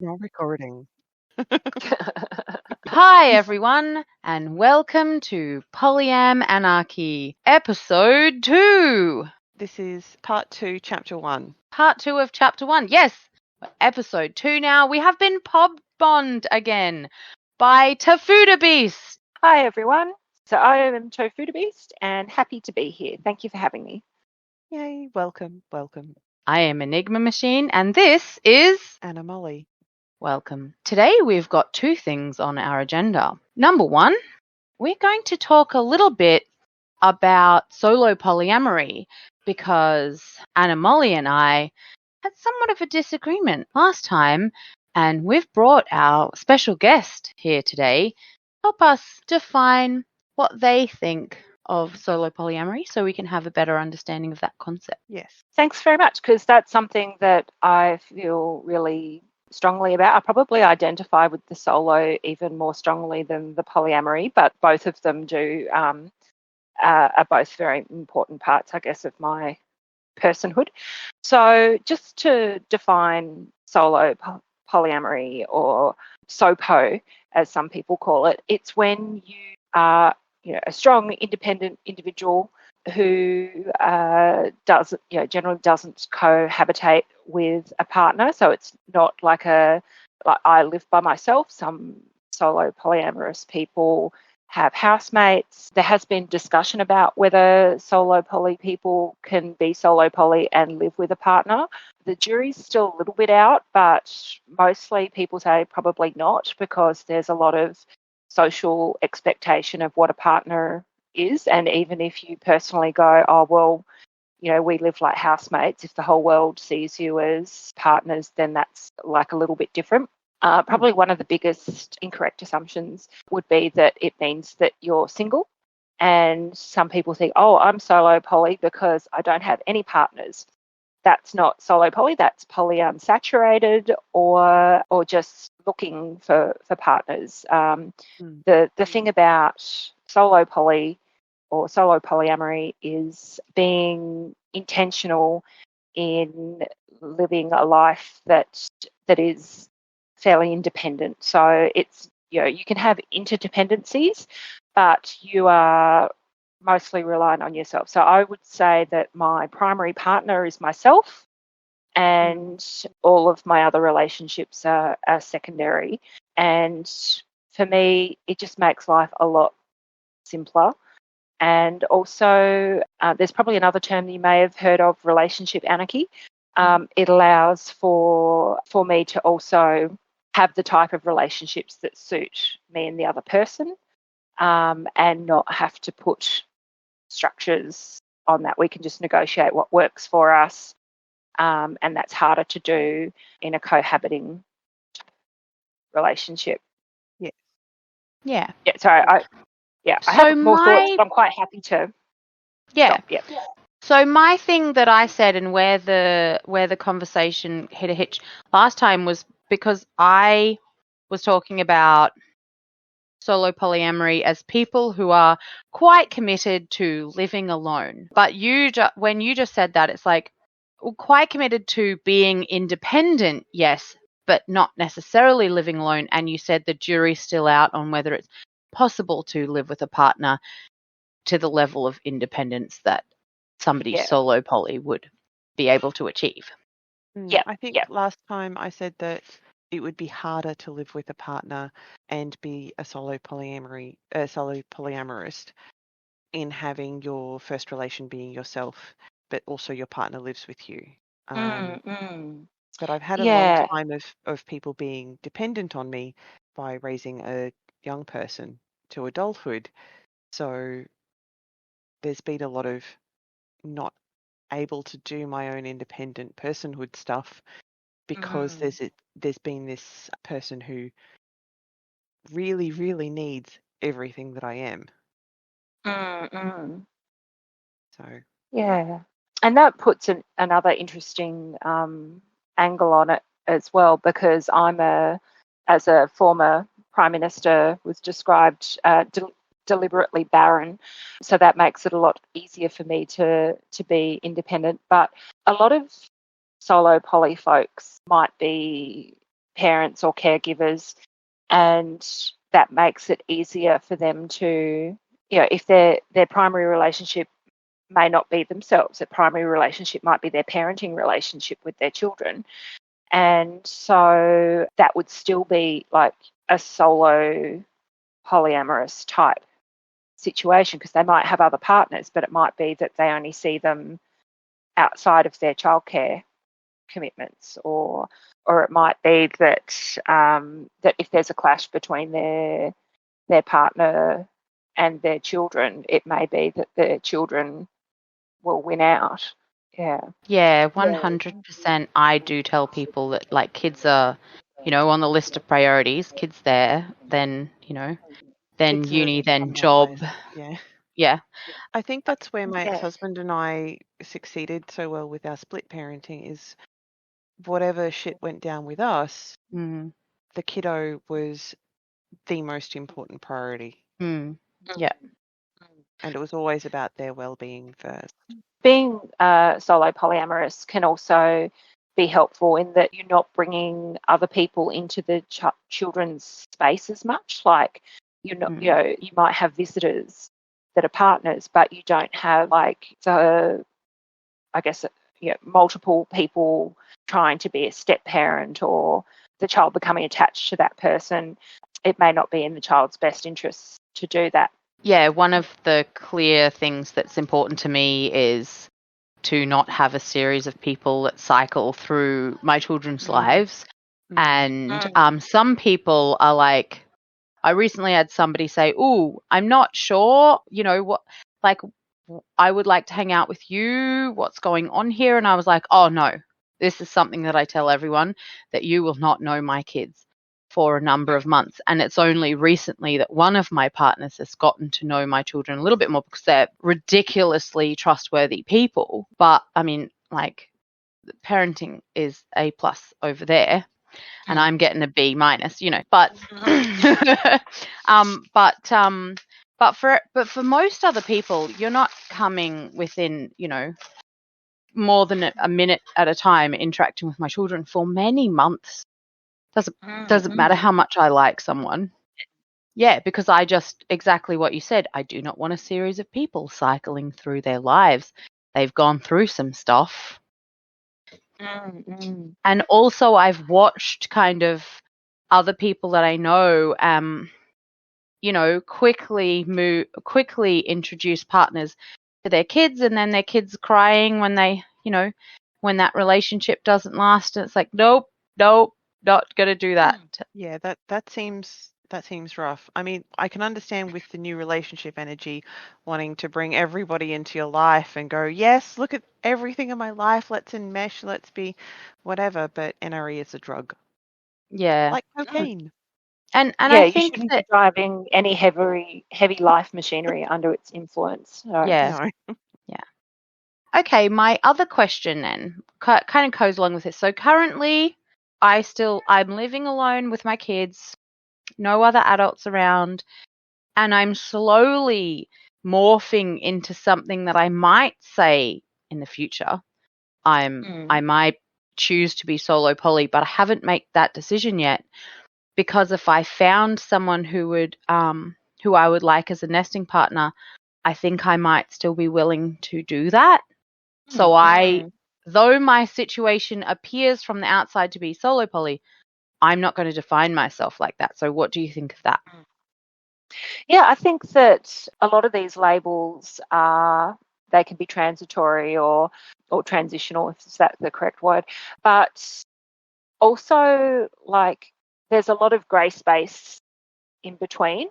Now recording. Hi, everyone, and welcome to Anarchy, Episode 2. This is part 2, chapter 1. Part 2 of Chapter 1. Yes, Episode 2 now. We have been bombed again by tofudabeast. Hi everyone. So I am tofudabeast and happy to be here. Thank you for having me. Yay, welcome. I am Enema Machine, and this is Anna Molly. Welcome. Today we've got two things on our agenda. Number one, we're going to talk a little bit about solo polyamory because Anna Molly and I had somewhat of a disagreement last time, and we've brought our special guest here today to help us define what they think of solo polyamory so we can have a better understanding of that concept. Yes. Thanks very much, because that's something that I feel really strongly about. I probably identify with the solo even more strongly than the polyamory, but both of them are both very important parts, I guess, of my personhood. So just to define solo polyamory, or SOPO, as some people call it, it's when you are a strong, independent individual who generally doesn't cohabitate with a partner. So it's not like I live by myself. Some solo polyamorous people have housemates. There has been discussion about whether solo poly people can be solo poly and live with a partner. The jury's still a little bit out, but mostly people say probably not, because there's a lot of social expectation of what a partner is. And even if you personally go, oh, well, we live like housemates, if the whole world sees you as partners, then that's like a little bit different. Probably one of the biggest incorrect assumptions would be that it means that you're single. And some people think, oh, I'm solo poly because I don't have any partners. That's not solo poly, that's polyunsaturated, or just looking for partners. The thing about solo poly or solo polyamory is being intentional in living a life that is fairly independent. So it's, you can have interdependencies, but you are mostly reliant on yourself. So I would say that my primary partner is myself, and all of my other relationships are secondary. And for me, it just makes life a lot simpler. And also, there's probably another term that you may have heard of, relationship anarchy. It allows for me to also have the type of relationships that suit me and the other person, and not have to put structures on that. We can just negotiate what works for us, and that's harder to do in a cohabiting relationship. Yeah. Sorry, I have more thoughts, but I'm quite happy to. Yeah. Stop. Yeah. So my thing that I said, and where the conversation hit a hitch last time, was because I was talking about solo polyamory as people who are quite committed to living alone. But when you just said that, it's like, quite committed to being independent, yes, but not necessarily living alone. And you said the jury's still out on whether it's possible to live with a partner to the level of independence that somebody solo poly would be able to achieve. Yeah, I think last time I said that it would be harder to live with a partner and be a solo polyamorist in having your first relation being yourself, but also your partner lives with you. But I've had a long time of people being dependent on me by raising a young person to adulthood. So there's been a lot of not able to do my own independent personhood stuff because there's been this person who really, really needs everything that I am. So yeah, and that puts another interesting angle on it as well, because as a former prime minister, was described deliberately barren, so that makes it a lot easier for me to be independent. But a lot of solo poly folks might be parents or caregivers, and that makes it easier for them to, if their primary relationship may not be themselves, their primary relationship might be their parenting relationship with their children. And so that would still be like a solo polyamorous type situation, because they might have other partners, but it might be that they only see them outside of their childcare commitments, or it might be that that if there's a clash between their partner and their children, it may be that their children will win out. Yeah, 100%. I do tell people that, like, kids are, on the list of priorities. Kids there, then, then Kids are uni, then on that job. list, yeah. Yeah. I think that's where my Yeah. ex-husband and I succeeded so well with our split parenting, is whatever shit went down with us, Mm. the kiddo was the most important priority. Mm. Yeah. And it was always about their well-being first. Being solo polyamorous can also be helpful in that you're not bringing other people into the children's space as much. Like, you might have visitors that are partners, but you don't have multiple people trying to be a step parent, or the child becoming attached to that person. It may not be in the child's best interests to do that. Yeah, one of the clear things that's important to me is to not have a series of people that cycle through my children's lives. And some people are like, I recently had somebody say, "Ooh, I'm not sure, what, like, I would like to hang out with you. What's going on here?" And I was like, "Oh, no, this is something that I tell everyone, that you will not know my kids for a number of months." And it's only recently that one of my partners has gotten to know my children a little bit more, because they're ridiculously trustworthy people. But I mean, like, parenting is A+ over there, and I'm getting a B-. But but for most other people, you're not coming within, more than a minute at a time interacting with my children for many months. Doesn't matter how much I like someone. Yeah, because I just, exactly what you said, I do not want a series of people cycling through their lives. They've gone through some stuff. And also I've watched kind of other people that I know, quickly introduce partners to their kids, and then their kids crying when they, when that relationship doesn't last. And it's like, nope, not going to do that. Yeah, that seems rough. I mean, I can understand with the new relationship energy wanting to bring everybody into your life and go, yes, look at everything in my life, let's enmesh, let's be whatever, but NRE is a drug. Yeah. Like cocaine. And yeah, I you think shouldn't that be driving any heavy life machinery under its influence. So. Yeah. No. Yeah. Okay, my other question then kind of goes along with this. So currently I'm living alone with my kids, no other adults around, and I'm slowly morphing into something that I might say in the future. I might choose to be solo poly, but I haven't made that decision yet, because if I found someone who I would like as a nesting partner, I think I might still be willing to do that. So though my situation appears from the outside to be solo poly, I'm not going to define myself like that. So what do you think of that? Yeah, I think that a lot of these labels they can be transitory or transitional, if that's the correct word. But also, like, there's a lot of grey space in between.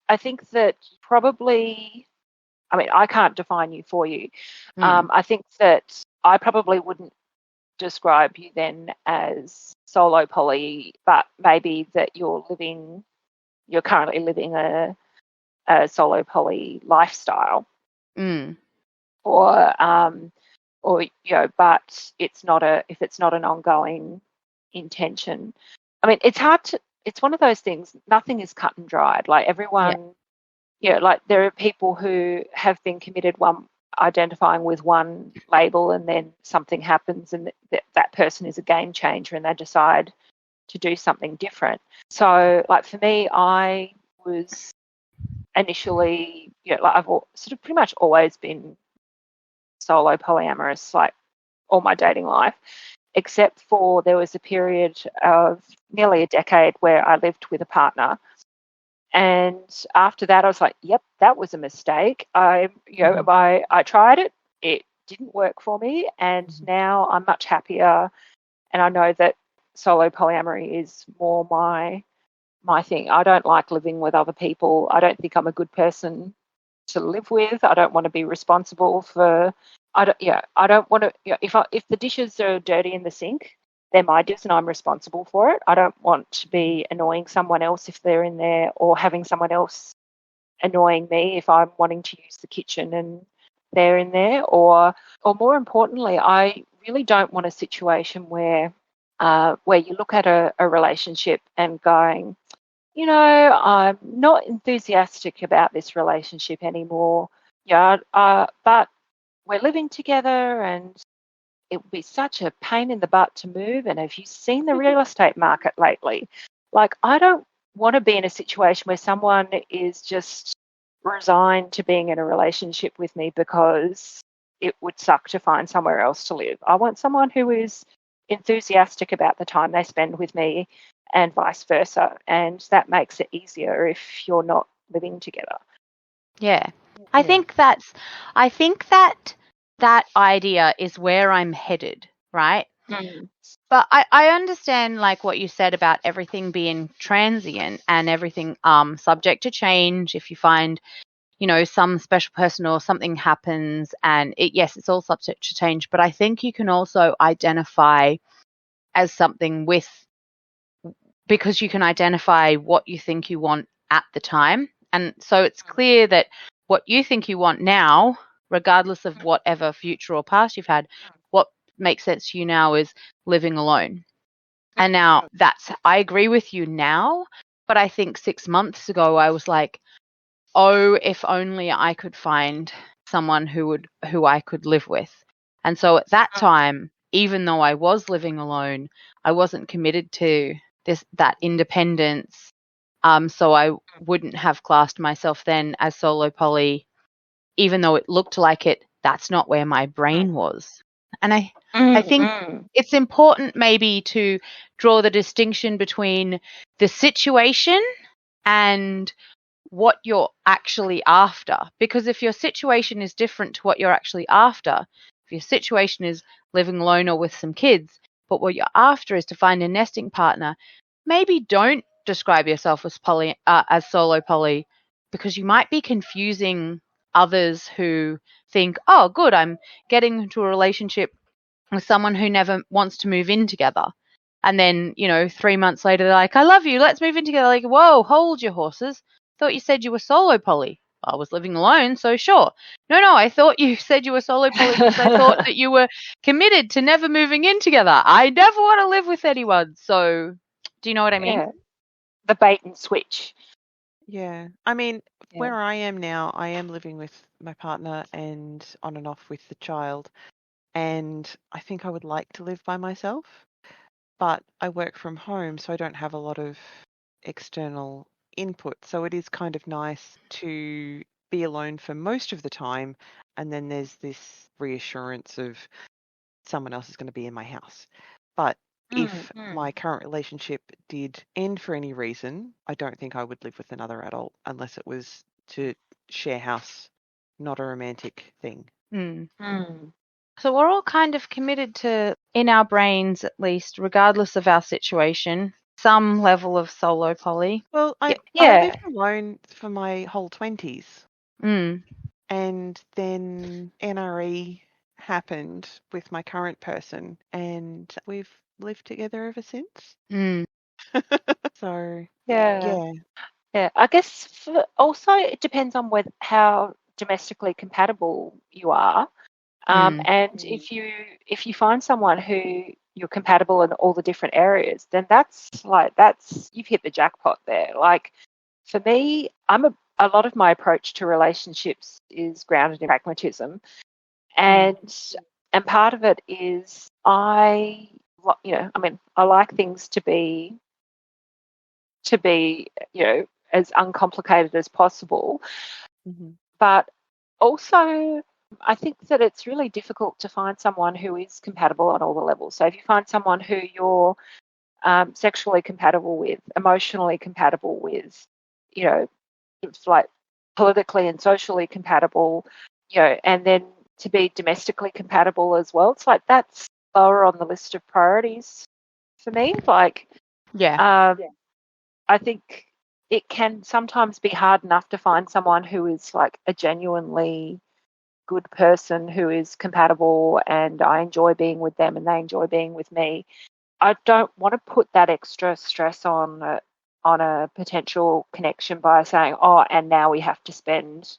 I think that probably, I mean, I can't define you for you. I think that I probably wouldn't describe you then as solo poly, but maybe that you're currently living a solo poly lifestyle, or but it's not an ongoing intention. I mean, it's one of those things. Nothing is cut and dried. Like, everyone, like, there are people who have been committed identifying with one label, and then something happens, and that person is a game changer, and they decide to do something different. So, like for me, I was initially, like I've sort of pretty much always been solo polyamorous, like all my dating life, except for there was a period of nearly a decade where I lived with a partner. And after that, I was like, yep, that was a mistake. I tried it. It didn't work for me. And now I'm much happier. And I know that solo polyamory is more my thing. I don't like living with other people. I don't think I'm a good person to live with. I don't want to be responsible for. I don't want to. If the dishes are dirty in the sink, they're my dishes and I'm responsible for it. I don't want to be annoying someone else if they're in there, or having someone else annoying me if I'm wanting to use the kitchen and they're in there. Or more importantly, I really don't want a situation where you look at a relationship and going, I'm not enthusiastic about this relationship anymore. But we're living together and it would be such a pain in the butt to move. And have you seen the real estate market lately? Like, I don't want to be in a situation where someone is just resigned to being in a relationship with me because it would suck to find somewhere else to live. I want someone who is enthusiastic about the time they spend with me and vice versa. And that makes it easier if you're not living together. Yeah. I think that idea is where I'm headed, right? But I understand like what you said about everything being transient and everything subject to change. If you find, some special person or something happens, and it's all subject to change. But I think you can also identify as something because you can identify what you think you want at the time. And so it's clear that what you think you want now, regardless of whatever future or past you've had, what makes sense to you now is living alone. And now I agree with you now, but I think 6 months ago I was like, oh, if only I could find someone who I could live with. And so at that time, even though I was living alone, I wasn't committed to that independence. So I wouldn't have classed myself then as solo poly, even though it looked like it. That's not where my brain was. And I think it's important maybe to draw the distinction between the situation and what you're actually after. Because if your situation is different to what you're actually after, if your situation is living alone or with some kids, but what you're after is to find a nesting partner, maybe don't describe yourself as solo poly, because you might be confusing others who think, oh, good, I'm getting into a relationship with someone who never wants to move in together. And then, 3 months later, they're like, I love you, let's move in together. Like, whoa, hold your horses. Thought you said you were solo poly. I was living alone, so sure. No, I thought you said you were solo poly because I thought that you were committed to never moving in together. I never want to live with anyone. So, do you know what I mean? Yeah. The bait and switch. Yeah. I mean, where I am now, I am living with my partner and on and off with the child. And I think I would like to live by myself, but I work from home, so I don't have a lot of external input. So it is kind of nice to be alone for most of the time. And then there's this reassurance of someone else is going to be in my house. But if my current relationship did end for any reason, I don't think I would live with another adult unless it was to share house, not a romantic thing. So we're all kind of committed to, in our brains at least, regardless of our situation, some level of solo poly. Well, I lived alone for my whole 20s. And then NRE happened with my current person, and we've lived together ever since. So, yeah. I guess also it depends on how domestically compatible you are. And if you find someone who you're compatible in all the different areas, then that's you've hit the jackpot there. Like for me, a lot of my approach to relationships is grounded in pragmatism, and part of it is I I mean, I like things to be, as uncomplicated as possible. Mm-hmm. But also, I think that it's really difficult to find someone who is compatible on all the levels. So if you find someone who you're sexually compatible with, emotionally compatible with, it's like politically and socially compatible, and then to be domestically compatible as well, it's like that's lower on the list of priorities for me. Like, Yeah. I think it can sometimes be hard enough to find someone who is like a genuinely good person who is compatible and I enjoy being with them and they enjoy being with me. I don't want to put that extra stress on a potential connection by saying, oh, and now we have to spend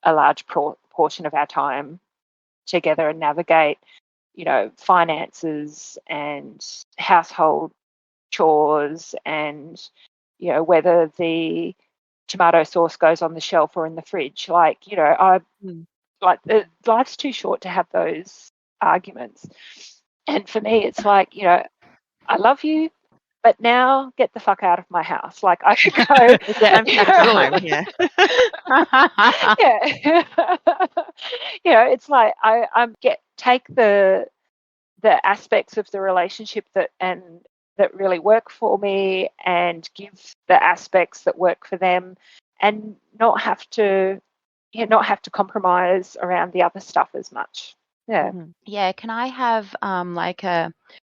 a large portion of our time together and navigate, finances and household chores and, whether the tomato sauce goes on the shelf or in the fridge. Like, life's too short to have those arguments. And for me, it's like, I love you, but now get the fuck out of my house. Like I could go. I'm back at home. Yeah. Yeah. It's like I'm take the aspects of the relationship that really work for me and give the aspects that work for them, and not have to compromise around the other stuff as much. Yeah. Mm-hmm. Yeah, can I have like a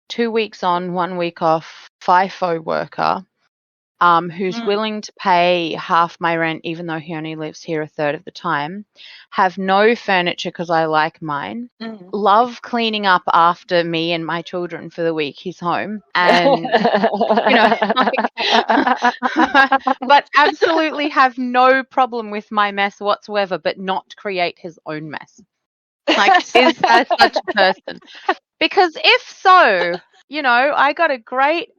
2 weeks on, 1 week off FIFO worker who's willing to pay half my rent even though he only lives here a third of the time, have no furniture because I like mine, love cleaning up after me and my children for the week he's home, and but absolutely have no problem with my mess whatsoever, but not create his own mess. Like, is that such a person? Because if so, I got a great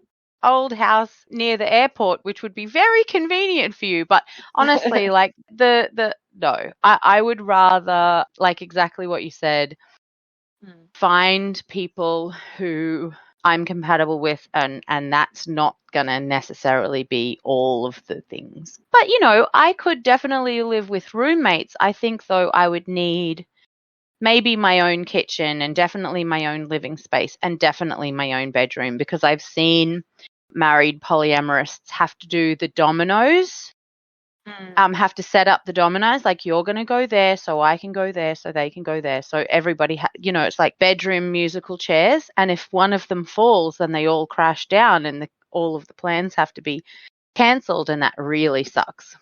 old house near the airport, which would be very convenient for you. But honestly, like no, I would rather, like exactly what you said, find people who I'm compatible with, and that's not gonna necessarily be all of the things. But I could definitely live with roommates. I think though I would need maybe my own kitchen and definitely my own living space and definitely my own bedroom, because I've seen married polyamorists have to do the dominoes, have to set up the dominoes, like you're going to go there so I can go there so they can go there. So everybody, it's like bedroom musical chairs. And if one of them falls, then they all crash down and all of the plans have to be cancelled, and that really sucks.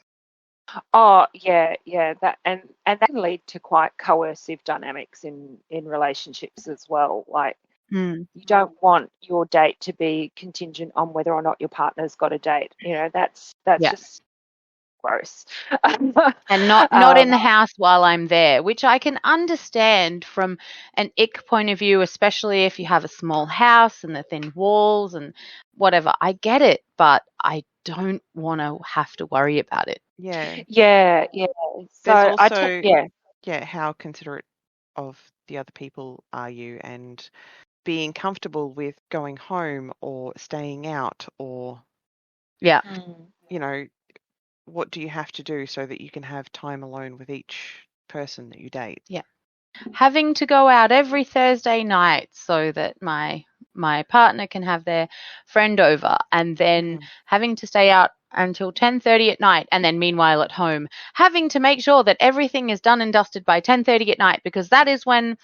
Oh yeah, that and that can lead to quite coercive dynamics in relationships as well. Like you don't want your date to be contingent on whether or not your partner's got a date. That's just gross. And not in the house while I'm there, which I can understand from an ick point of view, especially if you have a small house and the thin walls and whatever. I get it, but I don't want to have to worry about it. Yeah. So There's also, yeah, how considerate of the other people are you, and being comfortable with going home or staying out, or what do you have to do so that you can have time alone with each person that you date? Yeah. Having to go out every Thursday night so that my partner can have their friend over, and then having to stay out until 10:30 at night, and then meanwhile at home having to make sure that everything is done and dusted by 10:30 at night, because that is when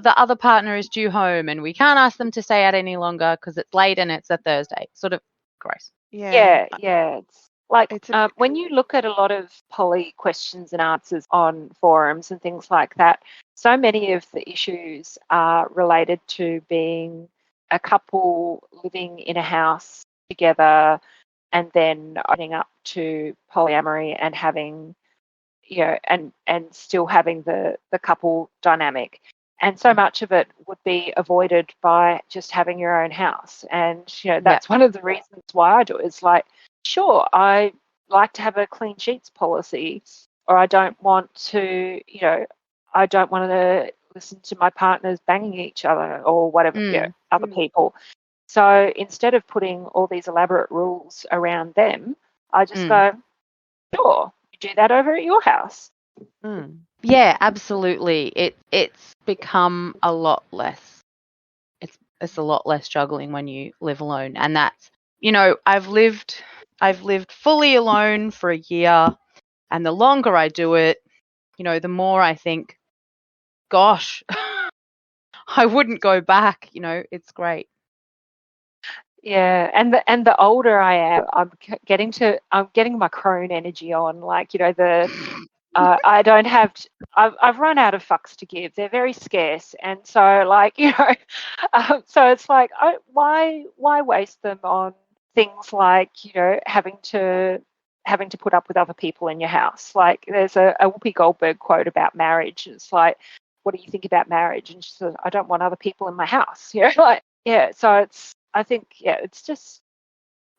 the other partner is due home and we can't ask them to stay out any longer because it's late and it's a Thursday. Sort of gross. Yeah. It's like when you look at a lot of poly questions and answers on forums and things like that, so many of the issues are related to being a couple living in a house together and then opening up to polyamory and having, and still having the couple dynamic. And so much of it would be avoided by just having your own house. And, that's one of the reasons why I do it. It's like, sure, I like to have a clean sheets policy, or I don't want to, listen to my partners banging each other or whatever, other people. So instead of putting all these elaborate rules around them, I just go, sure, you do that over at your house. Yeah, absolutely. It's become a lot less. It's a lot less juggling when you live alone, and that's, you know, I've lived fully alone for a year, and the longer I do it, you know, the more I think, gosh, I wouldn't go back. You know, it's great. Yeah, and the older I am, I'm getting my crone energy on. Like, you know, I don't have. I've run out of fucks to give. They're very scarce, and so, like, you know, so it's like, why waste them on things like, you know, having to put up with other people in your house? Like, there's a Whoopi Goldberg quote about marriage. It's like, what do you think about marriage? And she says, I don't want other people in my house. You know, like, yeah. So I think, yeah, it's just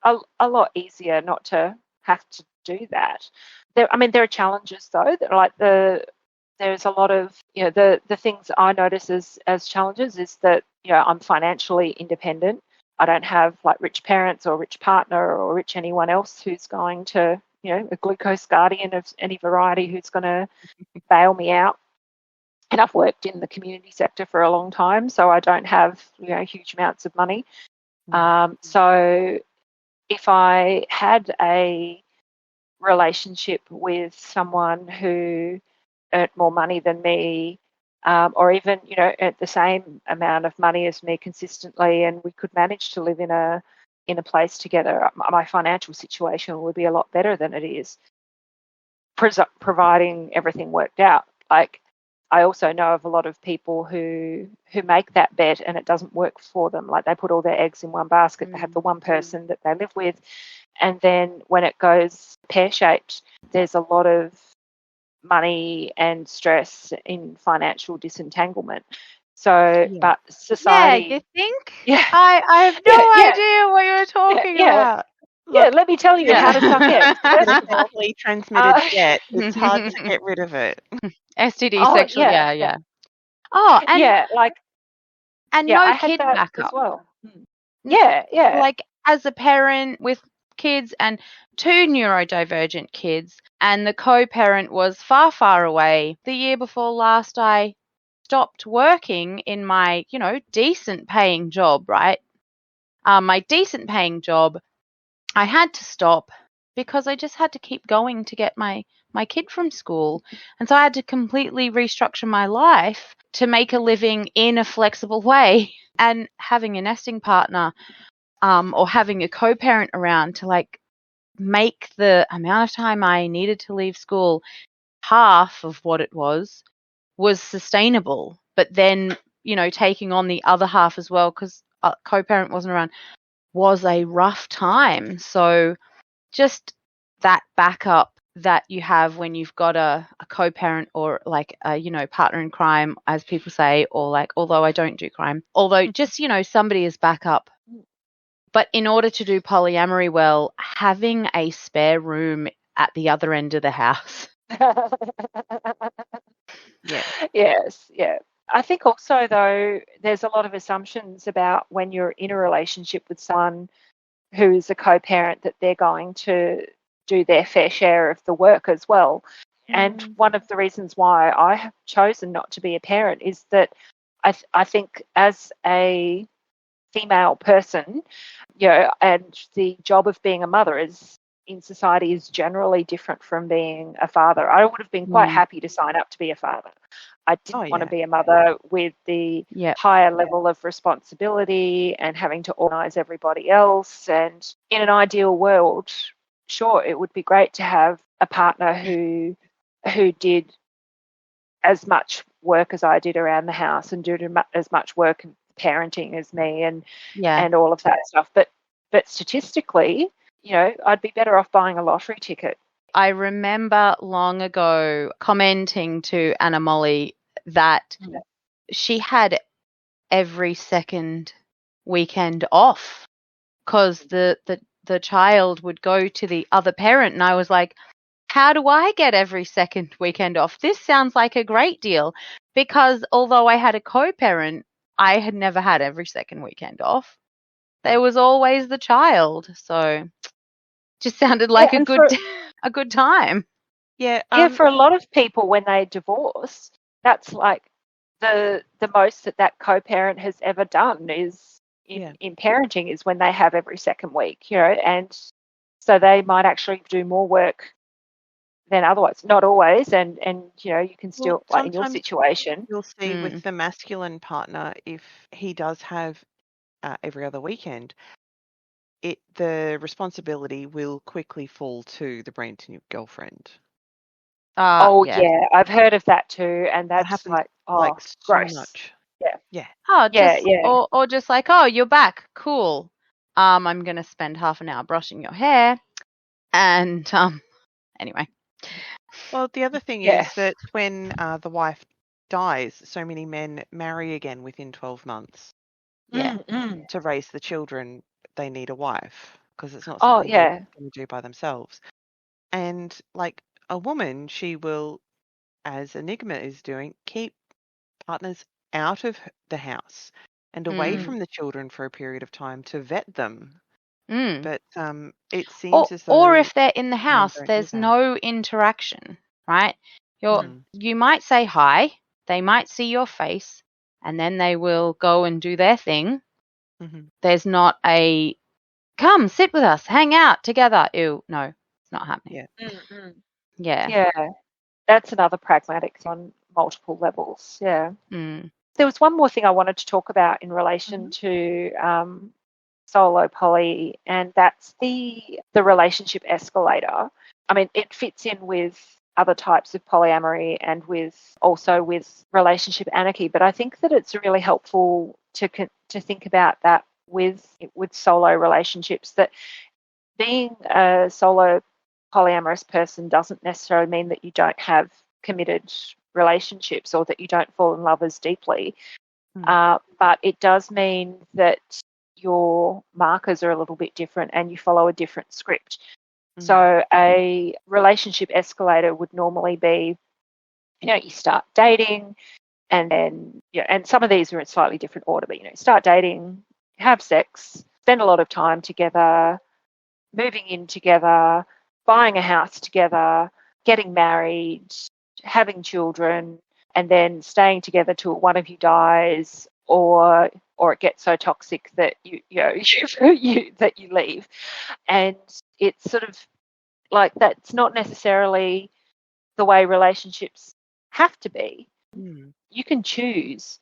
a lot easier not to have to do that. There are challenges though. That like there's a lot of, you know, the things I notice as challenges is that, you know, I'm financially independent. I don't have like rich parents or rich partner or rich anyone else who's going to, you know, a glucose guardian of any variety who's going to bail me out. And I've worked in the community sector for a long time, so I don't have, you know, huge amounts of money. So if I had a relationship with someone who earned more money than me, or even, you know, earned the same amount of money as me consistently, and we could manage to live in a place together, my financial situation would be a lot better than it is, providing everything worked out. Like, I also know of a lot of people who make that bet and it doesn't work for them. Like, they put all their eggs in one basket. They have the one person that they live with, and then when it goes pear-shaped, there's a lot of money and stress in financial disentanglement. So, but society... Yeah, you think? Yeah. I have no idea what you're talking about. Yeah, let me tell you how to suck eggs. Sexually transmitted debt. It's hard to get rid of it. STD, sexual, yeah. Oh, and no kid backup as well. Yeah. Like, as a parent with kids and 2 neurodivergent kids, and the co-parent was far, far away. The year before last, I stopped working in my, you know, decent paying job, right? My decent paying job, I had to stop because I just had to keep going to get my kid from school. And so I had to completely restructure my life to make a living in a flexible way. And having a nesting partner, or having a co-parent around to like make the amount of time I needed to leave school half of what it was sustainable. But then, you know, taking on the other half as well, because a co-parent wasn't around, was a rough time. So just that backup that you have when you've got a co-parent, or like a, you know, partner in crime, as people say, or like, although I don't do crime, although just, you know, somebody is backup. But in order to do polyamory well, having a spare room at the other end of the house. Yeah. Yes. Yeah. I think also, though, there's a lot of assumptions about when you're in a relationship with someone who is a co-parent that they're going to do their fair share of the work as well. And one of the reasons why I have chosen not to be a parent is that I think as a female person, you know, and the job of being a mother in society is generally different from being a father. I would have been quite happy to sign up to be a father. I didn't want to be a mother with the higher level of responsibility and having to organise everybody else. And in an ideal world, sure, it would be great to have a partner who did as much work as I did around the house and did as much work in parenting as me and all of that stuff. But statistically, you know, I'd be better off buying a lottery ticket. I remember long ago commenting to Anna Molly that she had every second weekend off because the child would go to the other parent, and I was like, how do I get every second weekend off? This sounds like a great deal, because although I had a co-parent, I had never had every second weekend off. there was always the child. So just sounded like a good a good time. Yeah. For a lot of people, when they divorce, that's like the most that co-parent has ever done is in parenting is when they have every second week, and so they might actually do more work than otherwise. Not always, and you can still, like in your situation, you'll see with the masculine partner, if he does have every other weekend, the responsibility will quickly fall to the brand new girlfriend. Yeah, I've heard of that too, and that's happens like so gross. much. Yeah. Oh, or just like, oh, you're back, cool. I'm gonna spend half an hour brushing your hair, and anyway. Well, the other thing is that when the wife dies, so many men marry again within 12 months. To raise the children, they need a wife because it's not something they're going to do by themselves. And like a woman, she will, as Enigma is doing, keep partners out of the house and away from the children for a period of time to vet them. But it seems as though, or if they're in the house, there's no interaction, right? You might say hi, they might see your face, and then they will go and do their thing. There's not a come sit with us, hang out together. Ew, no, it's not happening. Yeah. That's another pragmatic on multiple levels. Yeah. There was one more thing I wanted to talk about in relation to solo poly, and that's the relationship escalator. I mean, it fits in with other types of polyamory and also with relationship anarchy, but I think that it's really helpful to think about that with solo relationships, that being a solo polyamorous person doesn't necessarily mean that you don't have committed relationships or that you don't fall in love as deeply. But it does mean that your markers are a little bit different and you follow a different script. So a relationship escalator would normally be, you start dating, and then, and some of these are in slightly different order, but, start dating, have sex, spend a lot of time together, moving in together, buying a house together, getting married, having children, and then staying together till one of you dies, or it gets so toxic that that you leave. And it's sort of like that's not necessarily the way relationships have to be. You can choose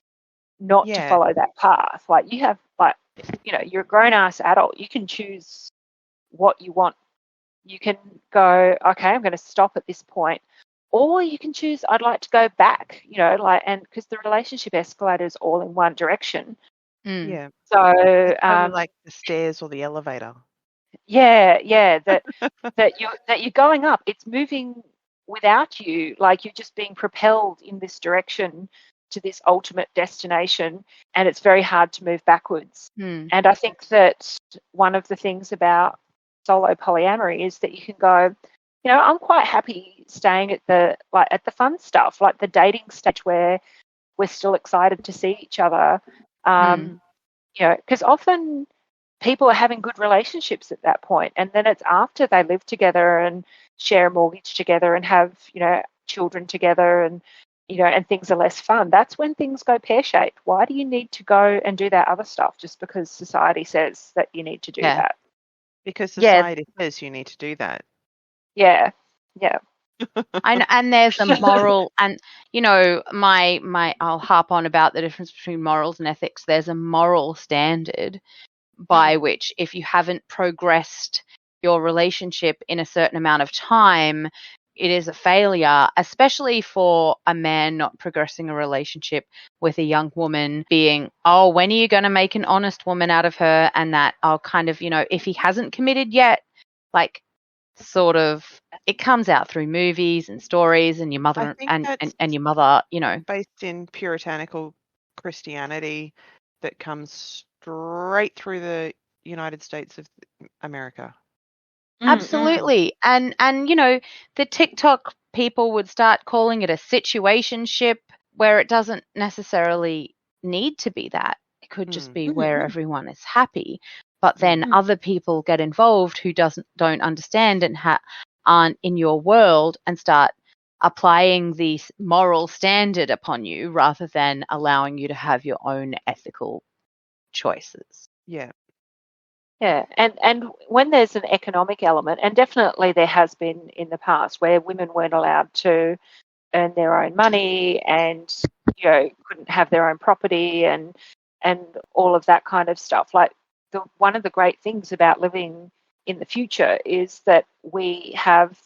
not to follow that path. Like you have, like, you're a grown-ass adult. You can choose what you want. You can go, okay, I'm going to stop at this point. Or you can choose, I'd like to go back, and because the relationship escalator is all in one direction. Yeah. So like the stairs or the elevator. Yeah. That you're going up. It's moving without you, like you're just being propelled in this direction to this ultimate destination, and it's very hard to move backwards. And I think that one of the things about solo polyamory is that you can go, I'm quite happy staying at the fun stuff, like the dating stage where we're still excited to see each other. Because often people are having good relationships at that point, and then it's after they live together and share a mortgage together and have, children together, and and things are less fun. That's when things go pear-shaped. Why do you need to go and do that other stuff just because society says that you need to do that? Because society says you need to do that. Yeah. And there's a moral, and I'll harp on about the difference between morals and ethics. There's a moral standard by which, if you haven't progressed your relationship in a certain amount of time, it is a failure, especially for a man not progressing a relationship with a young woman, being, oh, when are you going to make an honest woman out of her? And that, I'll kind of, if he hasn't committed yet, like, sort of, it comes out through movies and stories, and your mother and your mother, based in puritanical Christianity that comes straight through the United States of America. Absolutely. And the TikTok people would start calling it a situationship, where it doesn't necessarily need to be that. It could just be where everyone is happy. but then other people get involved who don't understand and aren't in your world and start applying the moral standard upon you rather than allowing you to have your own ethical choices. Yeah. Yeah, and when there's an economic element, and definitely there has been in the past where women weren't allowed to earn their own money and couldn't have their own property and all of that kind of stuff. Like one of the great things about living in the future is that we have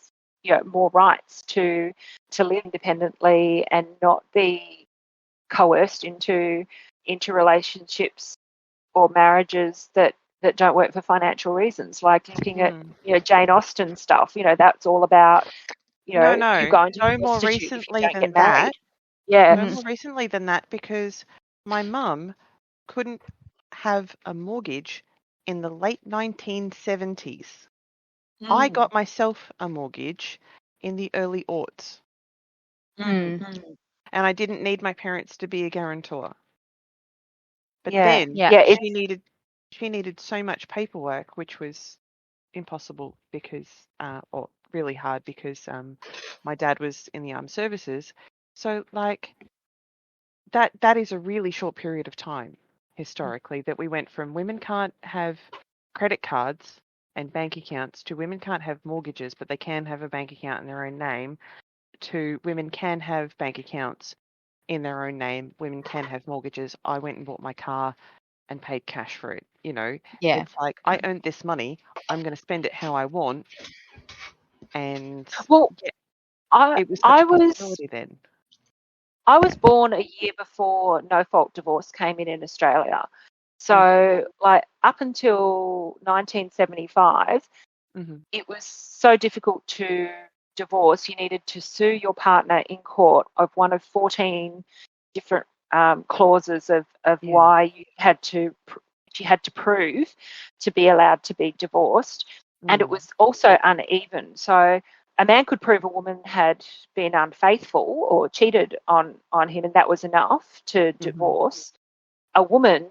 more rights to live independently and not be coerced into relationships or marriages that don't work for financial reasons. Like looking at Jane Austen stuff, that's all about you going to no more prostitute if you recently don't than get married. that. Yeah. No more recently than that, because my mum couldn't have a mortgage in the late 1970s. I got myself a mortgage in the early aughts. And I didn't need my parents to be a guarantor. But then she needed so much paperwork, which was impossible because, or really hard because my dad was in the armed services. So like that is a really short period of time historically that we went from women can't have credit cards and bank accounts to women can't have mortgages, but they can have a bank account in their own name, to women can have bank accounts in their own name, women can have mortgages. I went and bought my car and paid cash for it. It's like, I earned this money, I'm going to spend it how I want. And it was such a possibility then. I was born a year before no-fault divorce came in Australia. So like up until 1975, it was so difficult to divorce. You needed to sue your partner in court of one of 14 different clauses of why you had to prove to be allowed to be divorced. And it was also uneven. So a man could prove a woman had been unfaithful or cheated on him, and that was enough to divorce. A woman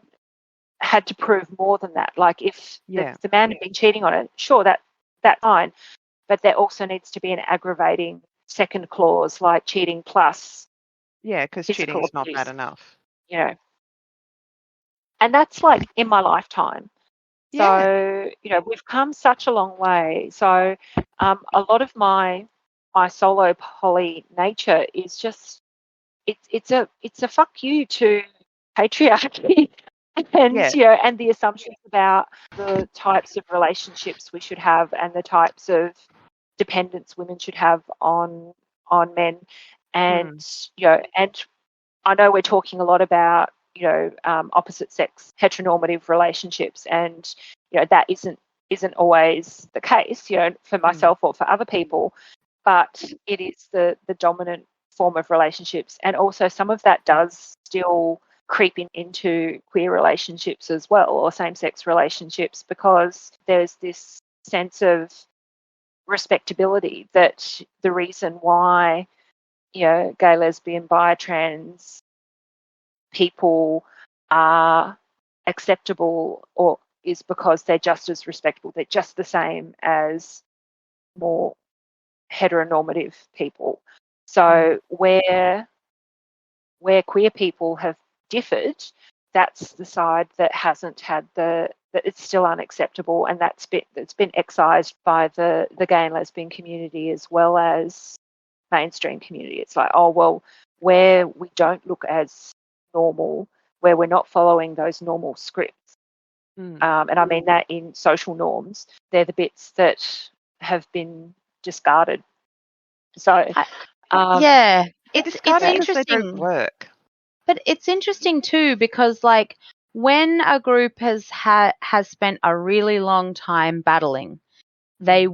had to prove more than that. Like if the man had been cheating on her, sure, that's fine. But there also needs to be an aggravating second clause, like cheating plus. Yeah, because cheating is not bad enough. And that's like in my lifetime. So, we've come such a long way. So a lot of my solo poly nature is just, it's a fuck you to patriarchy and, and the assumptions about the types of relationships we should have and the types of dependence women should have on men. And, and I know we're talking a lot about, opposite sex heteronormative relationships, and that isn't always the case, for myself or for other people, but it is the dominant form of relationships, and also some of that does still creep into queer relationships as well, or same-sex relationships, because there's this sense of respectability that the reason why gay, lesbian, bi, trans people are acceptable or is because they're just as respectable. They're just the same as more heteronormative people. So where queer people have differed, that's the side that hasn't had that it's still unacceptable, and that's been excised by the gay and lesbian community as well as mainstream community. It's like, oh well, where we don't look as normal, where we're not following those normal scripts, and I mean that in social norms, they're the bits that have been discarded. So it's interesting. They don't work. But it's interesting too, because like when a group has spent a really long time battling, they've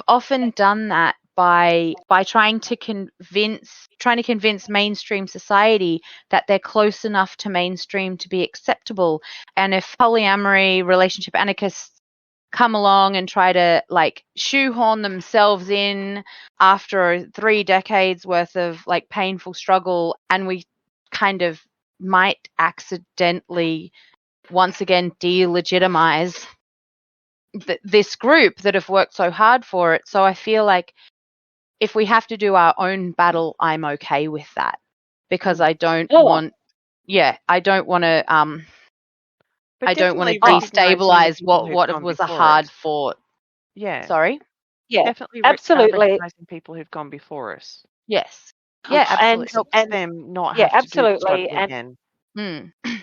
often done that by trying to convince mainstream society that they're close enough to mainstream to be acceptable. And if polyamory relationship anarchists come along and try to like shoehorn themselves in after 3 decades worth of like painful struggle, and we kind of might accidentally once again delegitimize this group that have worked so hard for it. So I feel like if we have to do our own battle, I'm okay with that, because I don't want to But I don't want to definitely recognising the destabilize people who've what gone was a before hard us. fought. Yeah, Sorry? Yeah, definitely absolutely. recognising people who've gone before us. Yes. Yeah, absolutely. Helps them not yeah, have to do the absolutely. struggle again.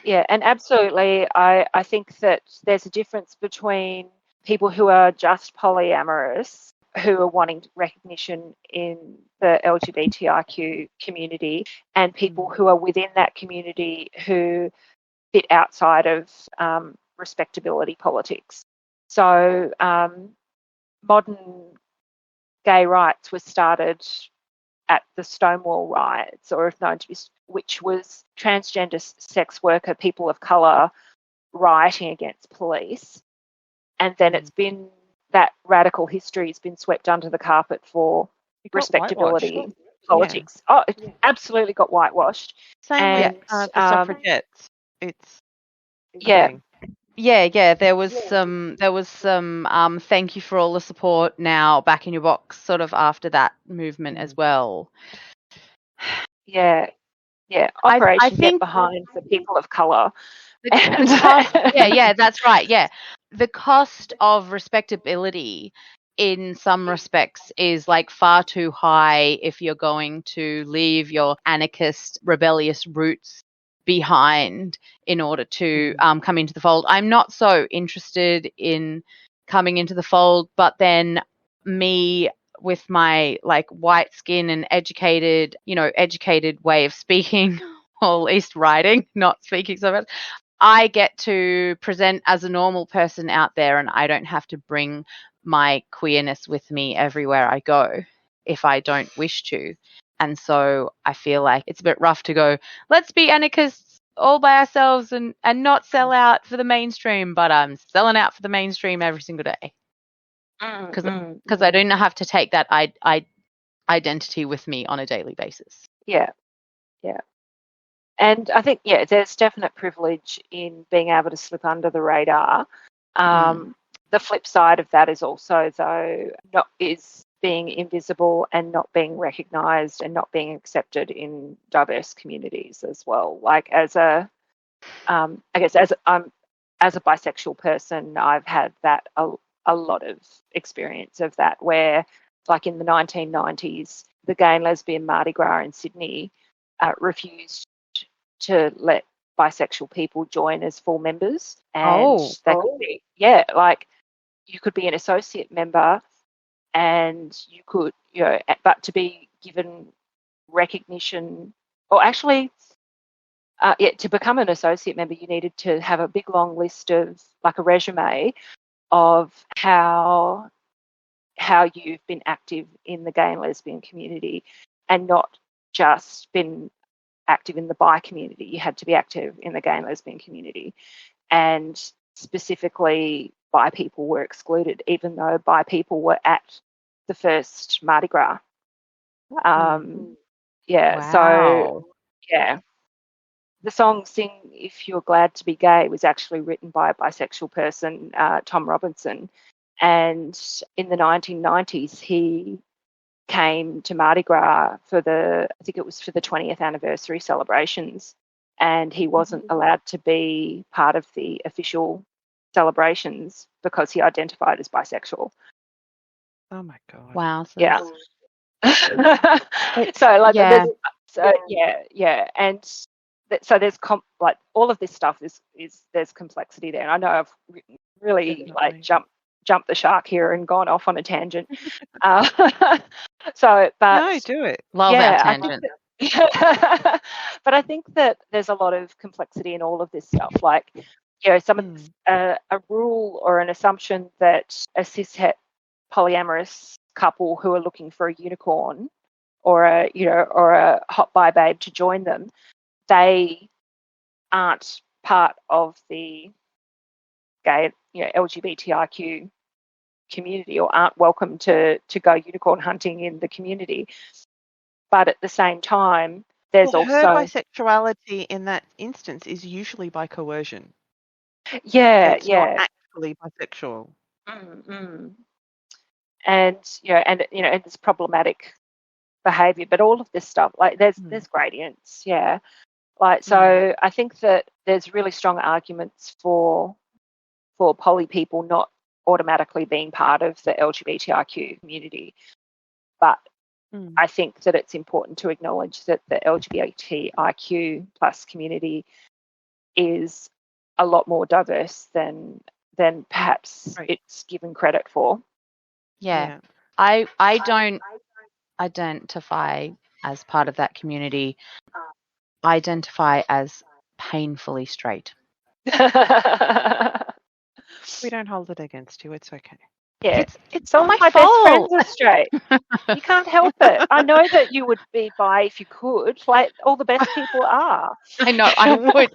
Yeah, and absolutely. I think that there's a difference between people who are just polyamorous, who are wanting recognition in the LGBTIQ community, and people who are within that community who fit outside of respectability politics. So modern gay rights was started at the Stonewall riots, or if known to be, which was transgender sex worker people of colour rioting against police. And then it's been, that radical history has been swept under the carpet for respectability politics. Yeah. Oh, it absolutely got whitewashed. Same with the suffragettes. It's insane. Yeah, there was some thank you for all the support, now back in your box sort of after that movement as well. Yeah. Operation I think Get Behind for people of colour. Yeah, that's right. Yeah. The cost of respectability in some respects is like far too high if you're going to leave your anarchist, rebellious roots behind in order to come into the fold. I'm not so interested in coming into the fold, but then me with my like white skin and educated way of speaking, or at least writing, not speaking so much, I get to present as a normal person out there, and I don't have to bring my queerness with me everywhere I go if I don't wish to. And so I feel like it's a bit rough to go, let's be anarchists all by ourselves and not sell out for the mainstream, but I'm selling out for the mainstream every single day. Because I don't have to take that identity with me on a daily basis. Yeah. And I think, there's definite privilege in being able to slip under the radar. The flip side of that is also, though, is being invisible and not being recognised and not being accepted in diverse communities as well. Like as a bisexual person, I've had that a lot of experience of that, where, like in the 1990s, the gay and lesbian Mardi Gras in Sydney refused to let bisexual people join as full members, and they could be, you could be an associate member, and you could, but to be given recognition, or actually, to become an associate member, you needed to have a big long list of, like, a resume of how you've been active in the gay and lesbian community, and not just been active in the bi community. You had to be active in the gay and lesbian community, and specifically bi people were excluded, even though bi people were at the first Mardi Gras. Wow. So the song "Sing If You're Glad to Be Gay" was actually written by a bisexual person, Tom Robinson, and in the 1990s he came to Mardi Gras for the 20th anniversary celebrations, and he wasn't allowed to be part of the official celebrations because he identified as bisexual. Oh my God. Wow. So Yeah. So there's all of this stuff is there's complexity there, and I know I've really jumped the shark here and gone off on a tangent. No, do it. Love our tangent. But I think that there's a lot of complexity in all of this stuff. Like, a rule or an assumption that a cishet polyamorous couple who are looking for a unicorn or a hot bi babe to join them, they aren't part of the gay, LGBTIQ community, or aren't welcome to go unicorn hunting in the community. But at the same time, there's her also bisexuality in that instance is usually by coercion. Yeah, that's not yeah. actually bisexual. Mm. And and it's problematic behavior, but all of this stuff, like there's gradients, yeah. Like, so I think that there's really strong arguments for poly people not automatically being part of the LGBTIQ community, but I think that it's important to acknowledge that the LGBTIQ plus community is a lot more diverse than perhaps it's given credit for. Yeah. I don't identify as part of that community. I identify as painfully straight. We don't hold it against you. It's okay. Yeah, It's some not of my my best friends fault. are straight. You can't help it. I know that you would be bi if you could. Like, all the best people are. I know I would.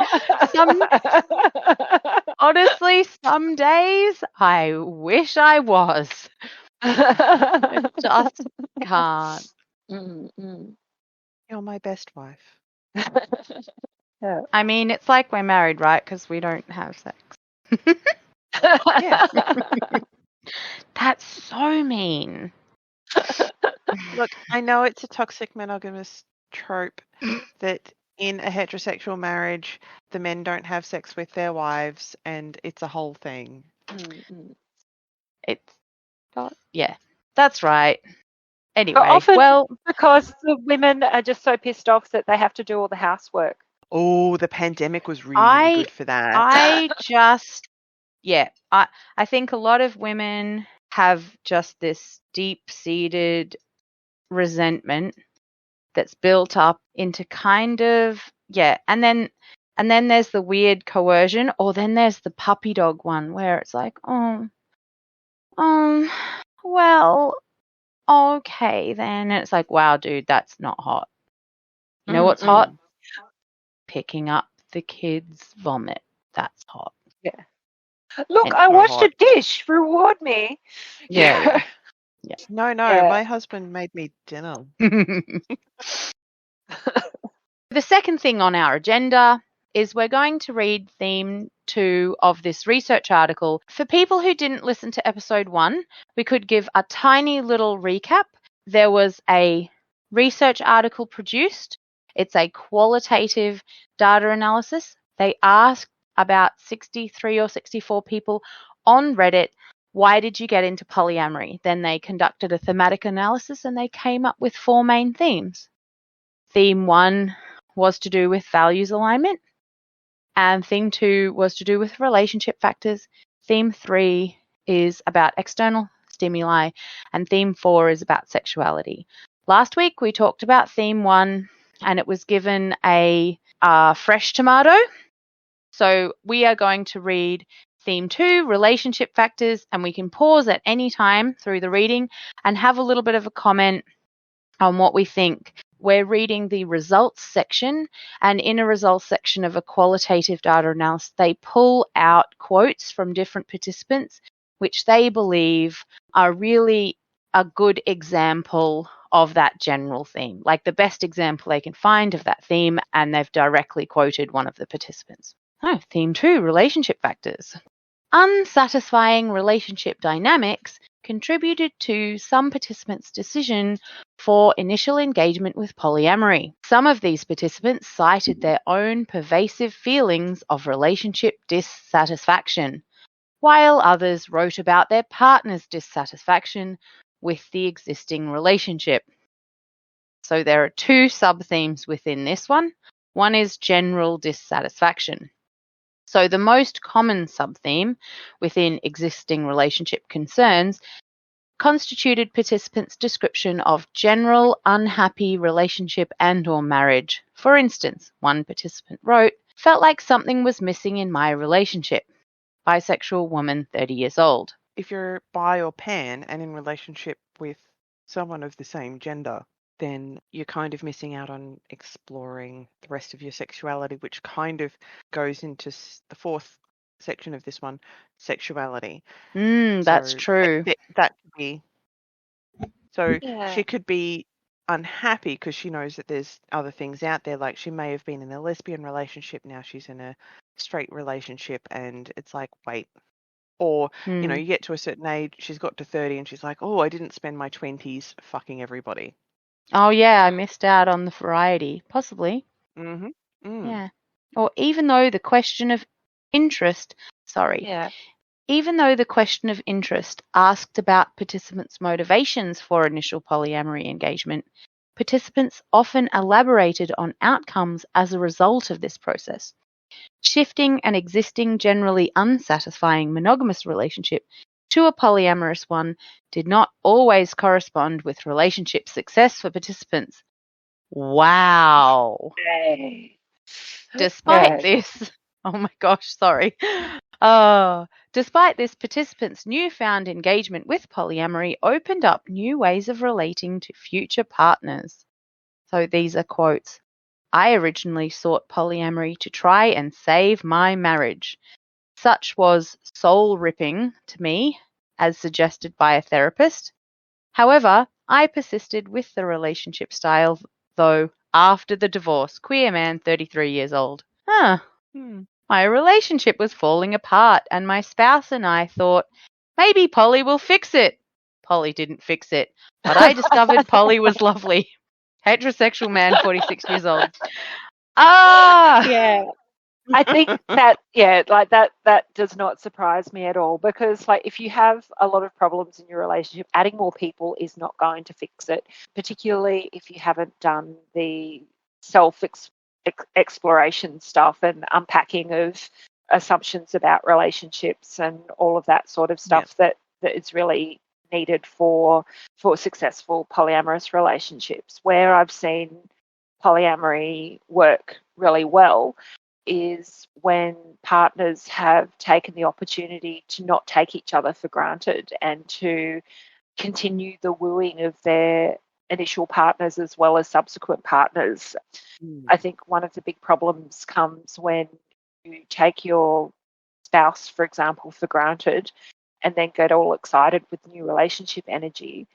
Honestly, some days I wish I was. I just can't. You're my best wife. Yeah. I mean, it's like we're married, right? Because we don't have sex. Yeah. That's so mean. Look, I know it's a toxic monogamous trope that in a heterosexual marriage, the men don't have sex with their wives, and it's a whole thing. It's not, yeah, that's right. Anyway, But often well, because the women are just so pissed off that they have to do all the housework. Oh, the pandemic was really good for that. I think a lot of women have just this deep-seated resentment that's built up into kind of, and then there's the weird coercion, or then there's the puppy dog one where it's like, well, okay then. And it's like, wow, dude, that's not hot. You know what's hot? Picking up the kids' vomit. That's hot. Yeah. Look, And I so washed hot. a dish. Reward me. Yeah. No, Yeah. my husband made me dinner. The second thing on our agenda is we're going to read theme 2 of this research article. For people who didn't listen to episode 1, we could give a tiny little recap. There was a research article produced. It's a qualitative data analysis. They asked about 63 or 64 people on Reddit, why did you get into polyamory? Then they conducted a thematic analysis and they came up with 4 main themes. Theme 1 was to do with values alignment, and theme 2 was to do with relationship factors. Theme 3 is about external stimuli, and theme 4 is about sexuality. Last week we talked about theme 1, and it was given a fresh tomato. So we are going to read theme 2, relationship factors, and we can pause at any time through the reading and have a little bit of a comment on what we think. We're reading the results section, and in a results section of a qualitative data analysis, they pull out quotes from different participants, which they believe are really a good example of that general theme, like the best example they can find of that theme, and they've directly quoted one of the participants. Theme 2, relationship factors. Unsatisfying relationship dynamics contributed to some participants' decision for initial engagement with polyamory. Some of these participants cited their own pervasive feelings of relationship dissatisfaction, while others wrote about their partner's dissatisfaction with the existing relationship. So there are 2 sub-themes within this one. One is general dissatisfaction. So the most common sub-theme within existing relationship concerns constituted participants' description of general unhappy relationship and or marriage. For instance, one participant wrote, felt like something was missing in my relationship. Bisexual woman, 30 years old. If you're bi or pan and in relationship with someone of the same gender, then you're kind of missing out on exploring the rest of your sexuality, which kind of goes into the 4th section of this one, sexuality. That's So true. that could be. So Yeah. she could be unhappy because she knows that there's other things out there. Like she may have been in a lesbian relationship, now she's in a straight relationship and it's like, wait. Or, you know, you get to a certain age, she's got to 30 and she's like, oh, I didn't spend my 20s fucking everybody. Oh, yeah, I missed out on the variety. Possibly. Mm-hmm. Yeah. Or even though the question of interest, even though the question of interest asked about participants' motivations for initial polyamory engagement, participants often elaborated on outcomes as a result of this process. Shifting an existing, generally unsatisfying monogamous relationship to a polyamorous one did not always correspond with relationship success for participants. Wow. Hey. Despite this, oh my gosh, sorry. Despite this, participants' newfound engagement with polyamory opened up new ways of relating to future partners. So these are quotes. I originally sought polyamory to try and save my marriage. Such was soul-ripping to me, as suggested by a therapist. However, I persisted with the relationship style, though, after the divorce. Queer man, 33 years old. My relationship was falling apart, and my spouse and I thought, maybe Polly will fix it. Polly didn't fix it, but I discovered Polly was lovely. Heterosexual man, 46 years old. Yeah. I think that, that does not surprise me at all, because like if you have a lot of problems in your relationship, adding more people is not going to fix it, particularly if you haven't done the self-exploration stuff and unpacking of assumptions about relationships and all of that sort of stuff that is really needed for successful polyamorous relationships. Where I've seen polyamory work really well is when partners have taken the opportunity to not take each other for granted and to continue the wooing of their initial partners as well as subsequent partners. I think one of the big problems comes when you take your spouse, for example, for granted and then get all excited with new relationship energy.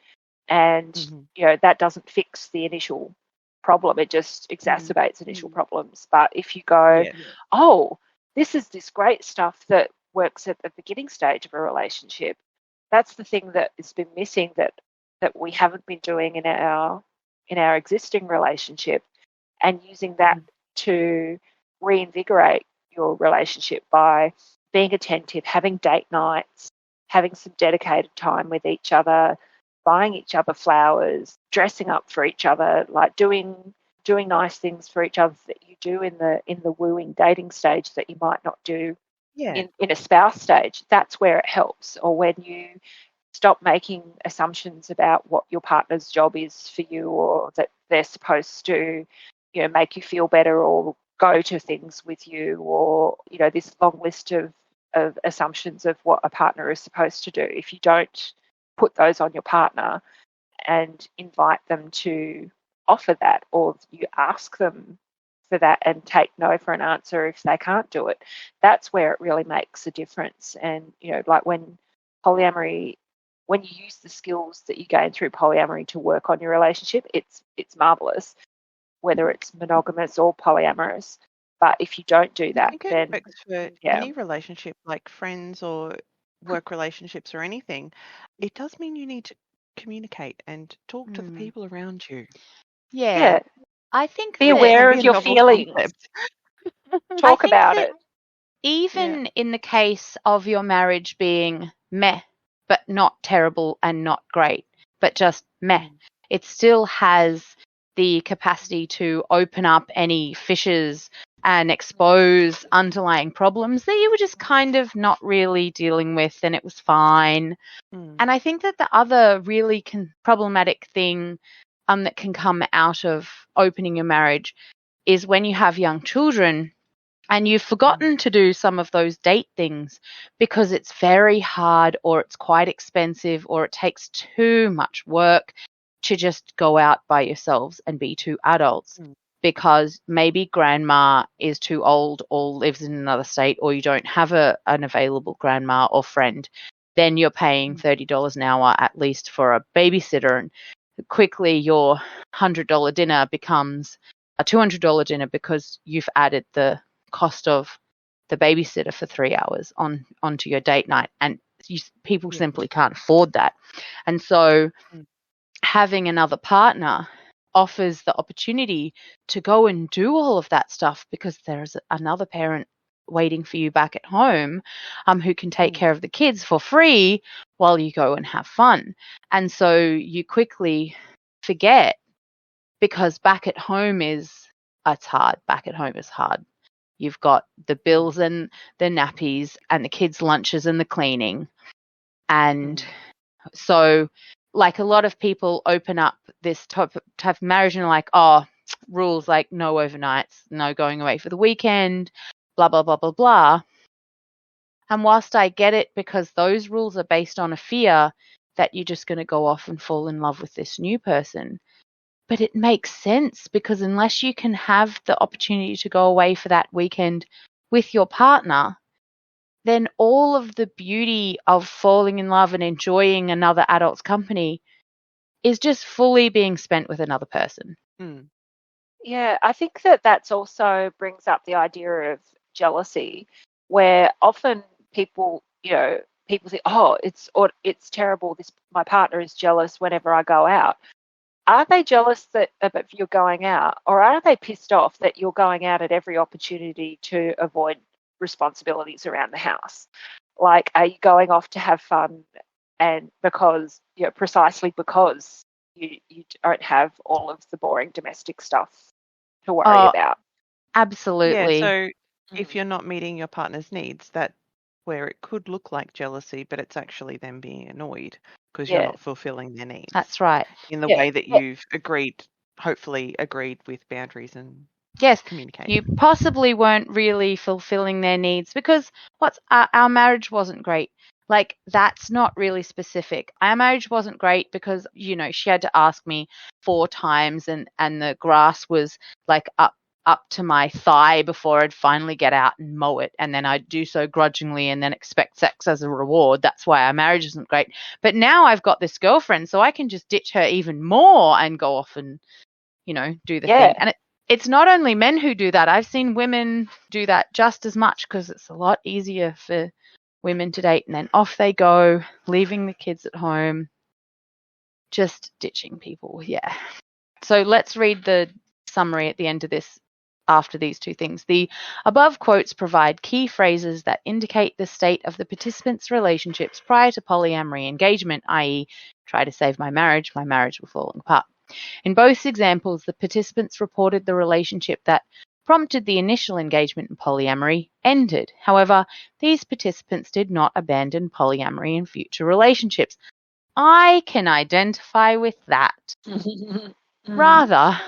And, that doesn't fix the initial problem. It just exacerbates initial problems. But if you go, oh, this is this great stuff that works at the beginning stage of a relationship, that's the thing that has been missing that we haven't been doing in our existing relationship, and using that to reinvigorate your relationship by being attentive, having date nights, having some dedicated time with each other, buying each other flowers, dressing up for each other, like doing nice things for each other that you do in the wooing dating stage that you might not do in a spouse stage. That's where it helps. Or when you stop making assumptions about what your partner's job is for you, or that they're supposed to, make you feel better or go to things with you, or, this long list of assumptions of what a partner is supposed to do. If you don't put those on your partner and invite them to offer that, or you ask them for that and take no for an answer if they can't do it, that's where it really makes a difference. And, like when you use the skills that you gain through polyamory to work on your relationship, it's marvelous, whether it's monogamous or polyamorous. But if you don't do that, then it works for any relationship, like friends or work relationships or anything. It does mean you need to communicate and talk to the people around you. Yeah. I think be aware of your feelings. Talk about it. Even in the case of your marriage being meh, but not terrible and not great, but just meh, it still has the capacity to open up any fissures and expose underlying problems that you were just kind of not really dealing with, and it was fine. And I think that the other really problematic thing that can come out of opening your marriage is when you have young children and you've forgotten to do some of those date things because it's very hard, or it's quite expensive, or it takes too much work to just go out by yourselves and be two adults, because maybe grandma is too old or lives in another state, or you don't have an available grandma or friend. Then you're paying $30 an hour at least for a babysitter, and quickly your $100 dinner becomes a $200 dinner because you've added the cost of the babysitter for 3 hours onto your date night, and people Yeah. simply can't afford that. And so having another partner offers the opportunity to go and do all of that stuff, because there's another parent waiting for you back at home who can take care of the kids for free while you go and have fun. And so you quickly forget, because back at home it's hard. Back at home is hard. You've got the bills and the nappies and the kids' lunches and the cleaning. And so, like, a lot of people open up this type of marriage and are like, oh, rules like no overnights, no going away for the weekend, blah, blah, blah, blah, blah. And whilst I get it, because those rules are based on a fear that you're just going to go off and fall in love with this new person, but it makes sense, because unless you can have the opportunity to go away for that weekend with your partner, then all of the beauty of falling in love and enjoying another adult's company is just fully being spent with another person. Yeah, I think that's also brings up the idea of jealousy, where often people think, oh, it's terrible. My partner is jealous whenever I go out. Are they jealous that if you're going out, or are they pissed off that you're going out at every opportunity to avoid responsibilities around the house? Like, are you going off to have fun, and precisely because you don't have all of the boring domestic stuff to worry about? Absolutely. Yeah, so if you're not meeting your partner's needs, that's where it could look like jealousy, but it's actually them being annoyed because you're not fulfilling their needs. That's right. In the way that you've hopefully agreed with boundaries and communication. You possibly weren't really fulfilling their needs, because our marriage wasn't great. Like, that's not really specific. Our marriage wasn't great because, she had to ask me 4 times and the grass was like up to my thigh before I'd finally get out and mow it. And then I'd do so grudgingly and then expect sex as a reward. That's why our marriage isn't great. But now I've got this girlfriend, so I can just ditch her even more and go off and, do the thing. And it's not only men who do that. I've seen women do that just as much, because it's a lot easier for women to date, and then off they go, leaving the kids at home, just ditching people. Yeah. So let's read the summary at the end of this after these 2 things. The above quotes provide key phrases that indicate the state of the participants' relationships prior to polyamory engagement, i.e., try to save my marriage will falling apart. In both examples, the participants reported the relationship that prompted the initial engagement in polyamory ended. However, these participants did not abandon polyamory in future relationships. I can identify with that. Rather,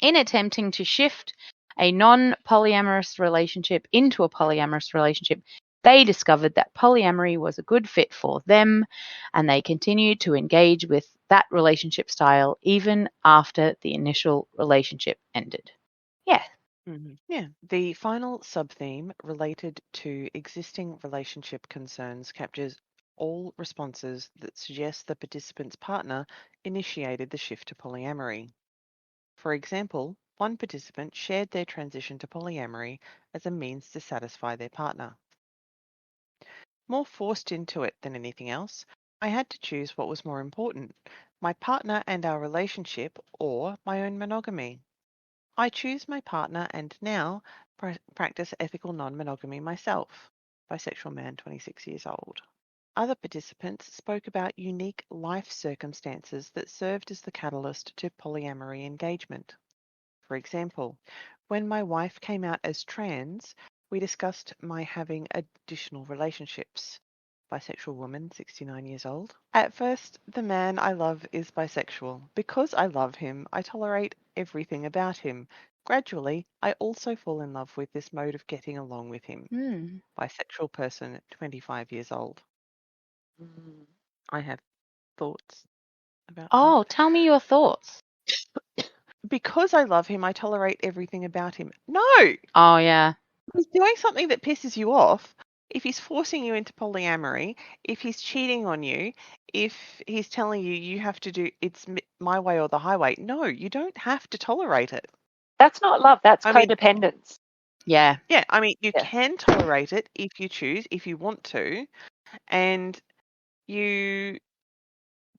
in attempting to shift a non-polyamorous relationship into a polyamorous relationship, they discovered that polyamory was a good fit for them, and they continued to engage with that relationship style even after the initial relationship ended. Yeah. Yeah. The final sub-theme related to existing relationship concerns captures all responses that suggest the participant's partner initiated the shift to polyamory. For example, one participant shared their transition to polyamory as a means to satisfy their partner. More forced into it than anything else, I had to choose what was more important, my partner and our relationship, or my own monogamy. I choose my partner and now practice ethical non-monogamy myself. Bisexual man, 26 years old. Other participants spoke about unique life circumstances that served as the catalyst to polyamory engagement. For example, when my wife came out as trans, we discussed my having additional relationships. Bisexual woman, 69 years old. At first, the man I love is bisexual. Because I love him, I tolerate everything about him. Gradually, I also fall in love with this mode of getting along with him. Bisexual person, 25 years old. I have thoughts about that. Tell me your thoughts. Because I love him, I tolerate everything about him. No! Oh, yeah. He's doing something that pisses you off. If he's forcing you into polyamory, if he's cheating on you, if he's telling you you have to do it's my way or the highway, no, you don't have to tolerate it. That's not love. That's codependence. Yeah. Yeah, I mean, you Yeah. can tolerate it if you choose, if you want to, and you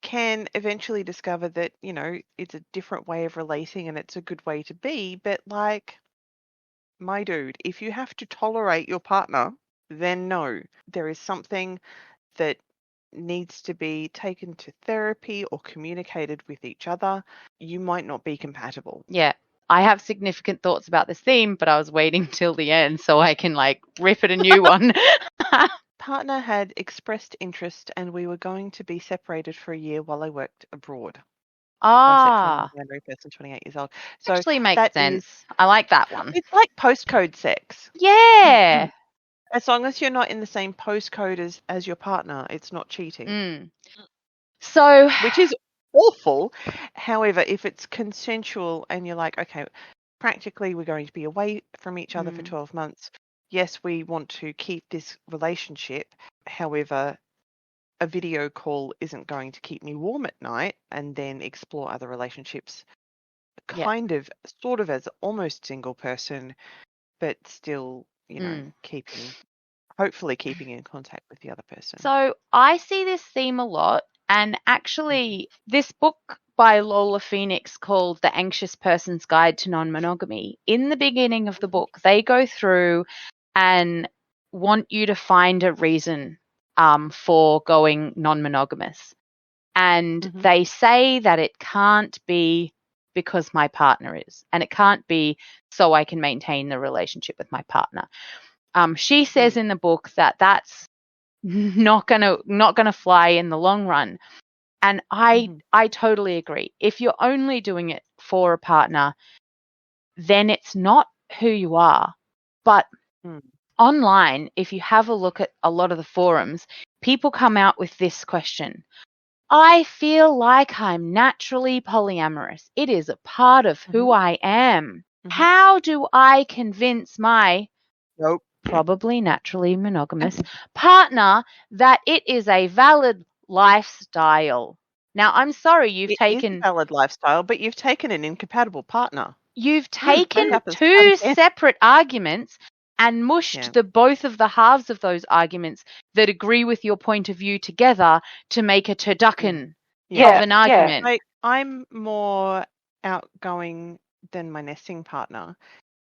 can eventually discover that, you know, it's a different way of relating and it's a good way to be. But like, my dude, if you have to tolerate your partner, then no. There is something that needs to be taken to therapy or communicated with each other. You might not be compatible. Yeah. I have significant thoughts about this theme, but I was waiting till the end so I can like rip it a new one. Partner had expressed interest and we were going to be separated for a year while I worked abroad. Bisexual, non-binary person, 28 years old. So actually makes that sense. is, I like that one. it's like postcode sex. Yeah. As long as you're not in the same postcode as your partner, it's not cheating. Mm. So, Which is awful. However, if it's consensual and you're like, okay, practically we're going to be away from each other for 12 months. Yes, we want to keep this relationship. However, a video call isn't going to keep me warm at night, and then explore other relationships kind of, sort of as almost single person, but still, you know, hopefully keeping in contact with the other person. So I see this theme a lot, and actually this book by Lola Phoenix called The Anxious Person's Guide to Non-Monogamy, in the beginning of the book, they go through and want you to find a reason for going non-monogamous. And they say that it can't be because my partner is, and it can't be so I can maintain the relationship with my partner. She says in the book that that's not gonna fly in the long run, and I totally agree. If you're only doing it for a partner, then it's not who you are. But online, if you have a look at a lot of the forums, people come out with this question: I feel like I'm naturally polyamorous. It is a part of who I am. How do I convince my probably naturally monogamous partner that it is a valid lifestyle? Now, I'm sorry, It is a valid lifestyle, but you've taken an incompatible partner. You've taken two separate arguments and mushed the both of the halves of those arguments that agree with your point of view together to make a turducken of an argument. I'm more outgoing than my nesting partner,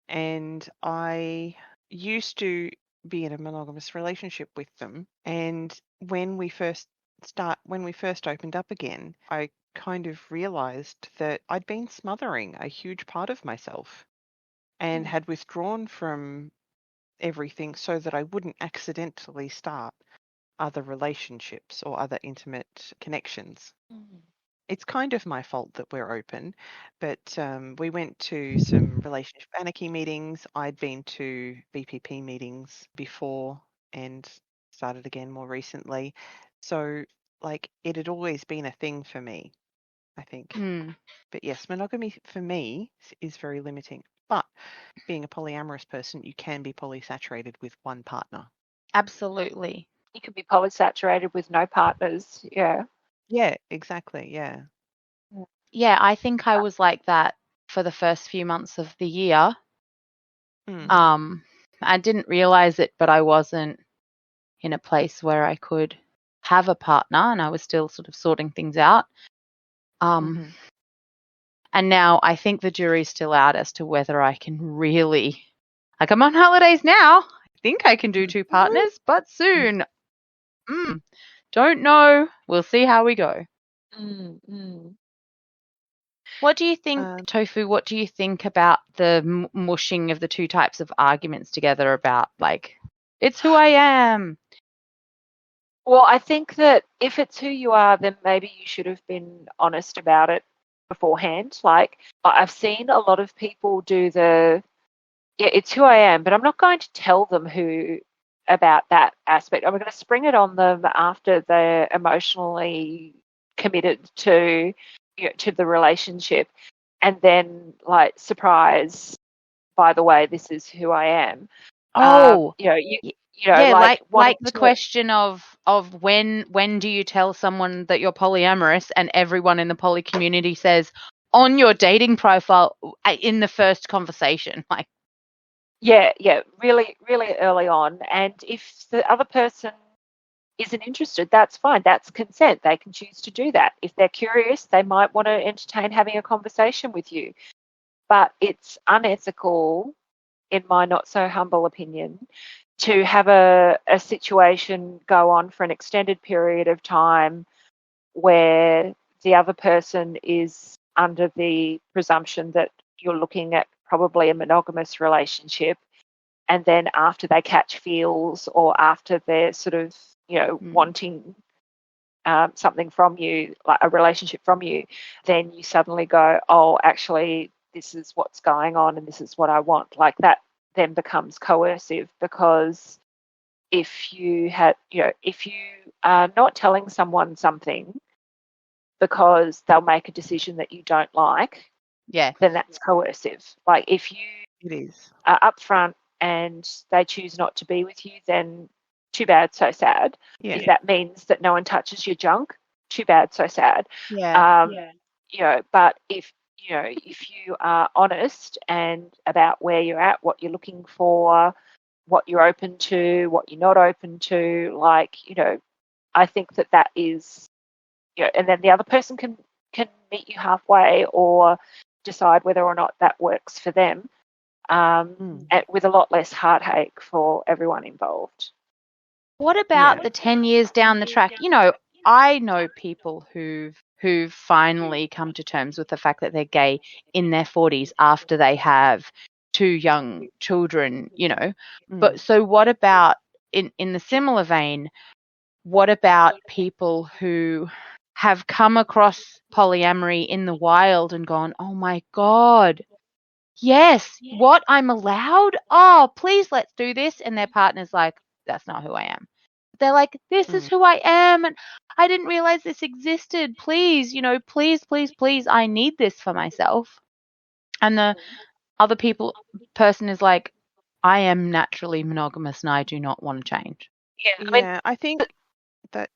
and I used to be in a monogamous relationship with them. And when we first opened up again, I kind of realized that I'd been smothering a huge part of myself and had withdrawn from everything so that I wouldn't accidentally start other relationships or other intimate connections. It's kind of my fault that we're open, but we went to some relationship anarchy meetings. I'd been to BPP meetings before and started again more recently. So, like, it had always been a thing for me, I think. But yes, monogamy for me is very limiting. But being a polyamorous person, you can be polysaturated with one partner. Absolutely. You could be polysaturated with no partners. Yeah. Yeah, exactly. Yeah. Yeah, I think I was like that for the first few months of the year. I didn't realize it, but I wasn't in a place where I could have a partner, and I was still sort of sorting things out. And now I think the jury's still out as to whether I can really, like, I'm on holidays now. I think I can do two partners, but soon. Don't know. We'll see how we go. What do you think, Tofu, what do you think about the mushing of the two types of arguments together about, like, it's who I am? Well, I think that if it's who you are, then maybe you should have been honest about it beforehand. Like, I've seen a lot of people do it's who I am, but I'm not going to tell them who about that aspect. I'm going to spring it on them after they're emotionally committed to the relationship, and then, like, surprise, by the way, this is who I am. Like the question of when do you tell someone that you're polyamorous, and everyone in the poly community says on your dating profile in the first conversation, like. Yeah, really, really early on. And if the other person isn't interested, that's fine. That's consent. They can choose to do that. If they're curious, they might want to entertain having a conversation with you. But it's unethical, in my not so humble opinion, to have a situation go on for an extended period of time where the other person is under the presumption that you're looking at probably a monogamous relationship, and then after they catch feels or after they're sort of, wanting something from you, like a relationship from you, then you suddenly go, oh, actually, this is what's going on and this is what I want. Like that then becomes coercive, because if you are not telling someone something because they'll make a decision that you don't like, Yeah. then that's coercive. Like if you It is. are upfront and they choose not to be with you, then too bad, so sad. Yeah. If that means that no one touches your junk, too bad, so sad. Yeah. But if you are honest and about where you're at, what you're looking for, what you're open to, what you're not open to, I think that is, and then the other person can meet you halfway or decide whether or not that works for them, with a lot less heartache for everyone involved. What about the 10 years down the track? I know people who've finally come to terms with the fact that they're gay in their 40s after they have 2 young children, But so what about, in the similar vein, what about people who have come across polyamory in the wild and gone, oh my God, yes, what, I'm allowed? Oh, please, let's do this. And their partner's like, that's not who I am. They're like, this is who I am, and I didn't realize this existed. Please, please, please, please, I need this for myself. And the other person is like, I am naturally monogamous and I do not want to change. Yeah, I think that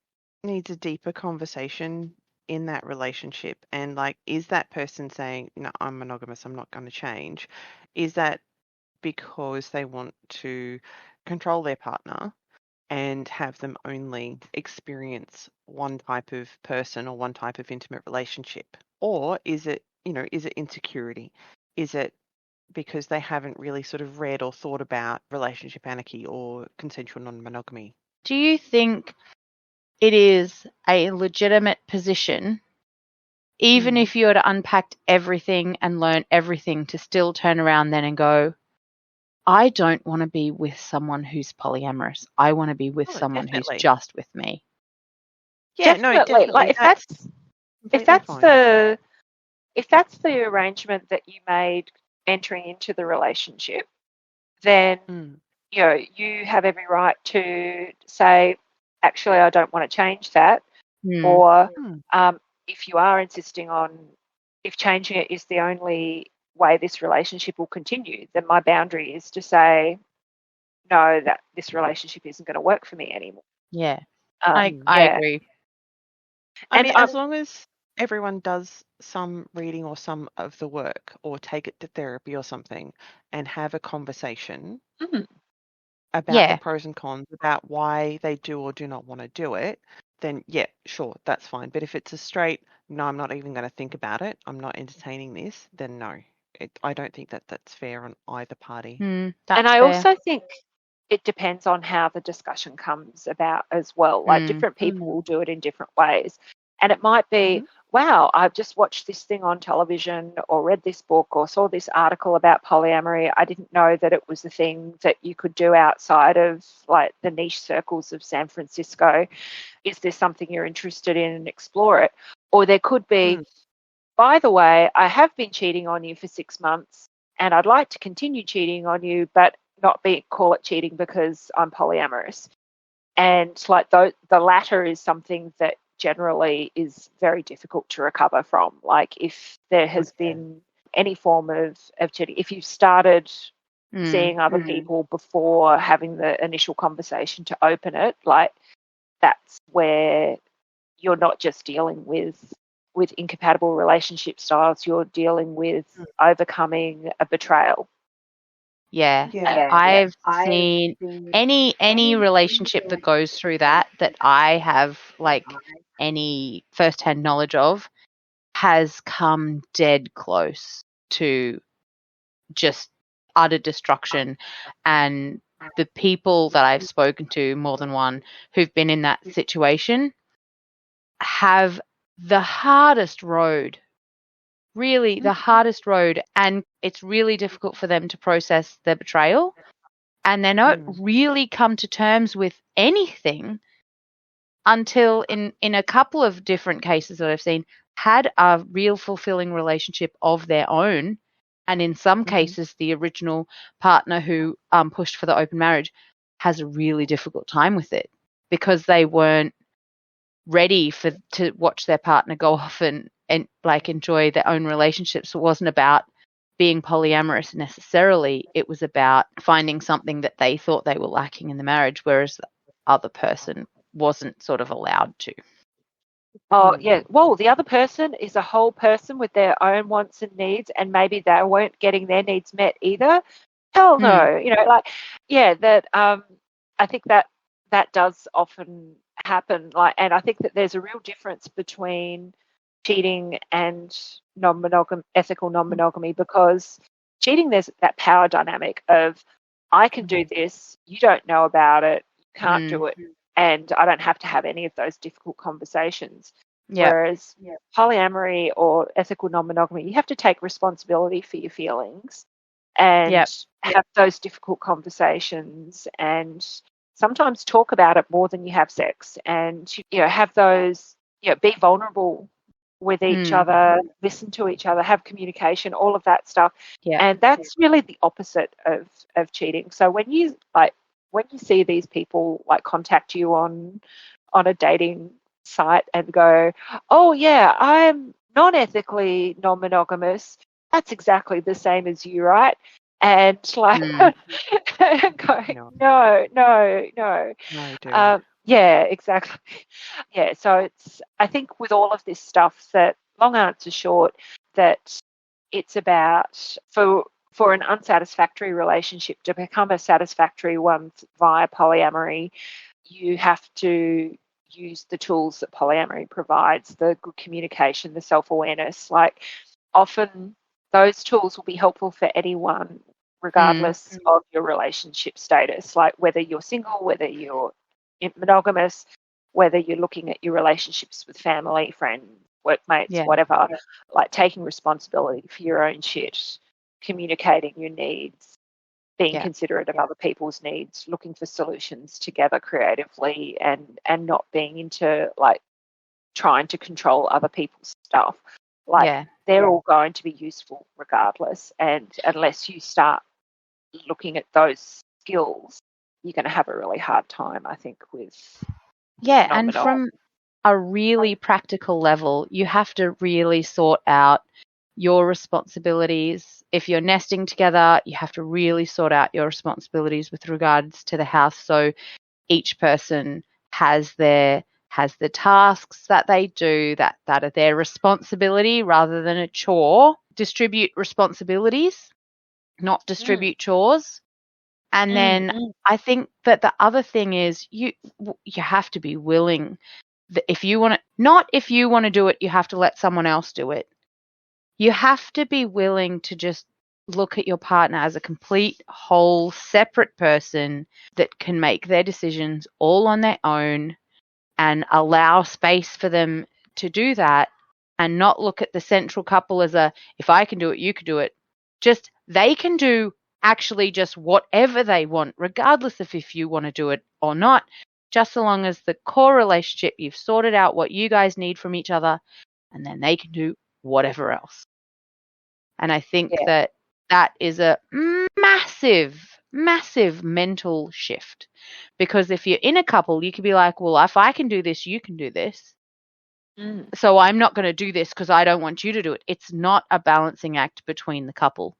needs a deeper conversation in that relationship. And like, is that person saying, no, I'm monogamous, I'm not going to change? Is that because they want to control their partner and have them only experience one type of person or one type of intimate relationship? Or is it, is it insecurity? Is it because they haven't really sort of read or thought about relationship anarchy or consensual non-monogamy? Do you think it is a legitimate position, even if you were to unpack everything and learn everything, to still turn around then and go, I don't want to be with someone who's polyamorous. I want to be with someone who's just with me. Yeah, definitely. Like if that's the arrangement that you made entering into the relationship, then you have every right to say, actually, I don't want to change that. Or if you are insisting on, if changing it is the only way this relationship will continue, then my boundary is to say, no, that this relationship isn't going to work for me anymore. Yeah, I agree. I mean, as long as everyone does some reading or some of the work, or take it to therapy or something, and have a conversation about the pros and cons, about why they do or do not want to do it, then yeah, sure, that's fine. But if it's a straight, no, I'm not even going to think about it, I'm not entertaining this, then no. I don't think that that's fair on either party. And I also think it depends on how the discussion comes about as well. Like different people will do it in different ways. And it might be, wow, I've just watched this thing on television or read this book or saw this article about polyamory. I didn't know that it was a thing that you could do outside of like the niche circles of San Francisco. Is there something you're interested in, and explore it? Or there could be, by the way, I have been cheating on you for 6 months and I'd like to continue cheating on you, but not call it cheating because I'm polyamorous. And like the latter is something that generally is very difficult to recover from. Like if there has been any form of cheating, if you've started seeing other people before having the initial conversation to open it, like that's where you're not just dealing with incompatible relationship styles, you're dealing with overcoming a betrayal. Yeah. Yeah. I've seen any relationship that goes through that I have like any first-hand knowledge of has come dead close to just utter destruction. And the people that I've spoken to, more than one, who've been in that situation have the hardest road, really the hardest road, and it's really difficult for them to process their betrayal, and they don't really come to terms with anything until in a couple of different cases that I've seen, had a real fulfilling relationship of their own. And in some cases, the original partner who pushed for the open marriage has a really difficult time with it because they weren't ready to watch their partner go off and like enjoy their own relationships. It wasn't about being polyamorous necessarily. It was about finding something that they thought they were lacking in the marriage, whereas the other person wasn't sort of allowed to. Oh, yeah. Well, the other person is a whole person with their own wants and needs, and maybe they weren't getting their needs met either. Hell no. You know, like, yeah, that I think that does often happen. Like, and I think that there's a real difference between cheating and ethical non-monogamy, because cheating, there's that power dynamic of I can do this, you don't know about it, you can't do it, and I don't have to have any of those difficult conversations. Yep. Whereas polyamory or ethical non-monogamy, you have to take responsibility for your feelings and have those difficult conversations, and sometimes talk about it more than you have sex, and have those, be vulnerable with each other, listen to each other, have communication, all of that stuff. And that's really the opposite of cheating. So when you see these people like contact you on a dating site and go, oh yeah, I'm non-ethically non-monogamous, that's exactly the same as you, right? And like going, no. Yeah, exactly. Yeah, so I think with all of this stuff, that long answer short, that it's about for an unsatisfactory relationship to become a satisfactory one via polyamory, you have to use the tools that polyamory provides, the good communication, the self-awareness. Like, often those tools will be helpful for anyone, regardless of your relationship status, like whether you're single, whether you're monogamous, whether you're looking at your relationships with family, friends, workmates, whatever, like taking responsibility for your own shit, communicating your needs, being considerate of other people's needs, looking for solutions together creatively, and not being into like trying to control other people's stuff. Like, they're all going to be useful regardless. And unless you start looking at those skills, you're going to have a really hard time, I think, with and from a really practical level, you have to really sort out your responsibilities. If you're nesting together, you have to really sort out your responsibilities with regards to the house. So each person has the tasks that they do that are their responsibility rather than a chore. Distribute responsibilities, not distribute chores. And then I think that the other thing is you have to be willing that if you want to do it, you have to let someone else do it. You have to be willing to just look at your partner as a complete, whole, separate person that can make their decisions all on their own and allow space for them to do that, and not look at the central couple as if I can do it, you can do it. Just they can do actually just whatever they want, regardless of if you want to do it or not, just so long as the core relationship, you've sorted out what you guys need from each other, and then they can do whatever else. And I think that is a massive, massive mental shift. Because if you're in a couple, you could be like, well, if I can do this, you can do this. So I'm not going to do this because I don't want you to do it. It's not a balancing act between the couple.